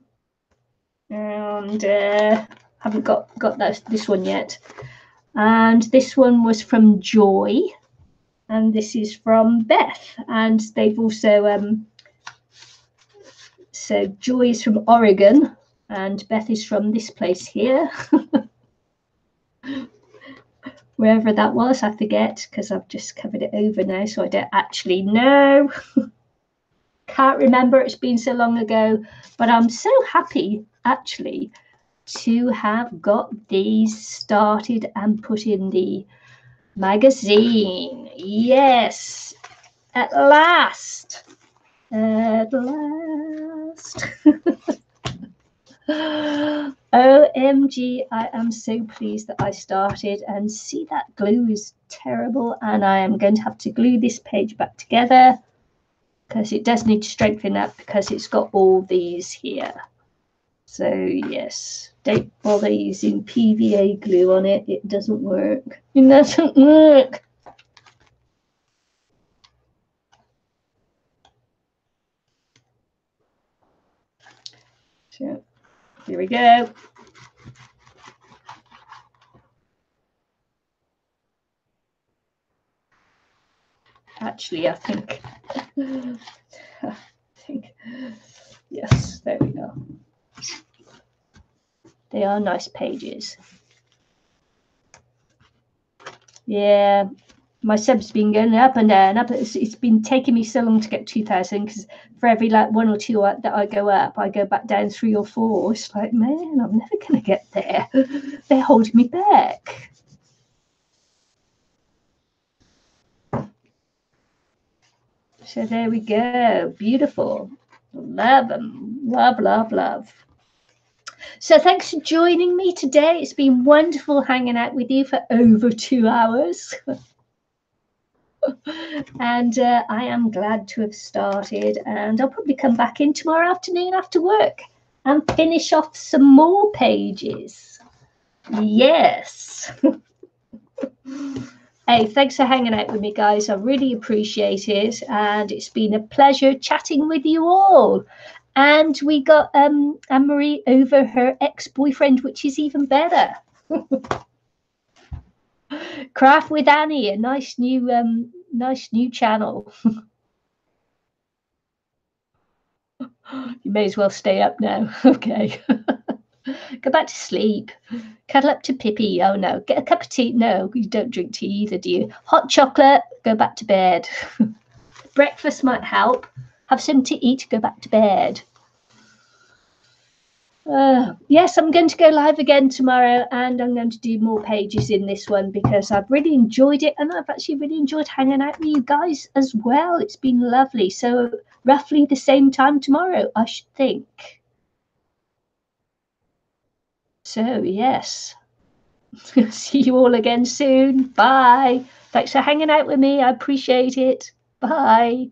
And haven't got this one yet. And this one was from Joy. And this is from Beth. And they've also, so Joy is from Oregon. And Beth is from this place here. Wherever that was, I forget, because I've just covered it over now, so I don't actually know. Can't remember, it's been so long ago. But I'm so happy, actually, to have got these started and put in the magazine. Yes, at last. At last. OMG, I am so pleased that I started, and see, that glue is terrible, and I am going to have to glue this page back together because it does need to strengthen up because it's got all these here. So yes, don't bother using PVA glue on it. It doesn't work. It doesn't work. So here we go. Actually, I think, yes, there we go. They are nice pages. Yeah, my sub's been going up and down. It's been taking me so long to get 2,000 because for every like 1 or 2 that I go up, I go back down 3 or 4. It's like, man, I'm never going to get there. They're holding me back. So there we go. Beautiful. Love them. Love, love, love. So thanks for joining me today. It's been wonderful hanging out with you for over 2 hours. And I am glad to have started, and I'll probably come back in tomorrow afternoon after work and finish off some more pages. Yes. Hey, thanks for hanging out with me, guys. I really appreciate it, and it's been a pleasure chatting with you all. And we got Anne-Marie over her ex-boyfriend, which is even better. Craft with Annie, a nice new channel. You may as well stay up now. Okay. Go back to sleep. Cuddle up to Pippi. Oh no. Get a cup of tea. No, you don't drink tea either, do you? Hot chocolate. Go back to bed. Breakfast might help. Have something to eat. Go back to bed. Yes, I'm going to go live again tomorrow, and I'm going to do more pages in this one because I've really enjoyed it, and I've actually really enjoyed hanging out with you guys as well. It's been lovely. So roughly the same time tomorrow, I should think. So yes, see you all again soon. Bye. Thanks for hanging out with me. I appreciate it. Bye.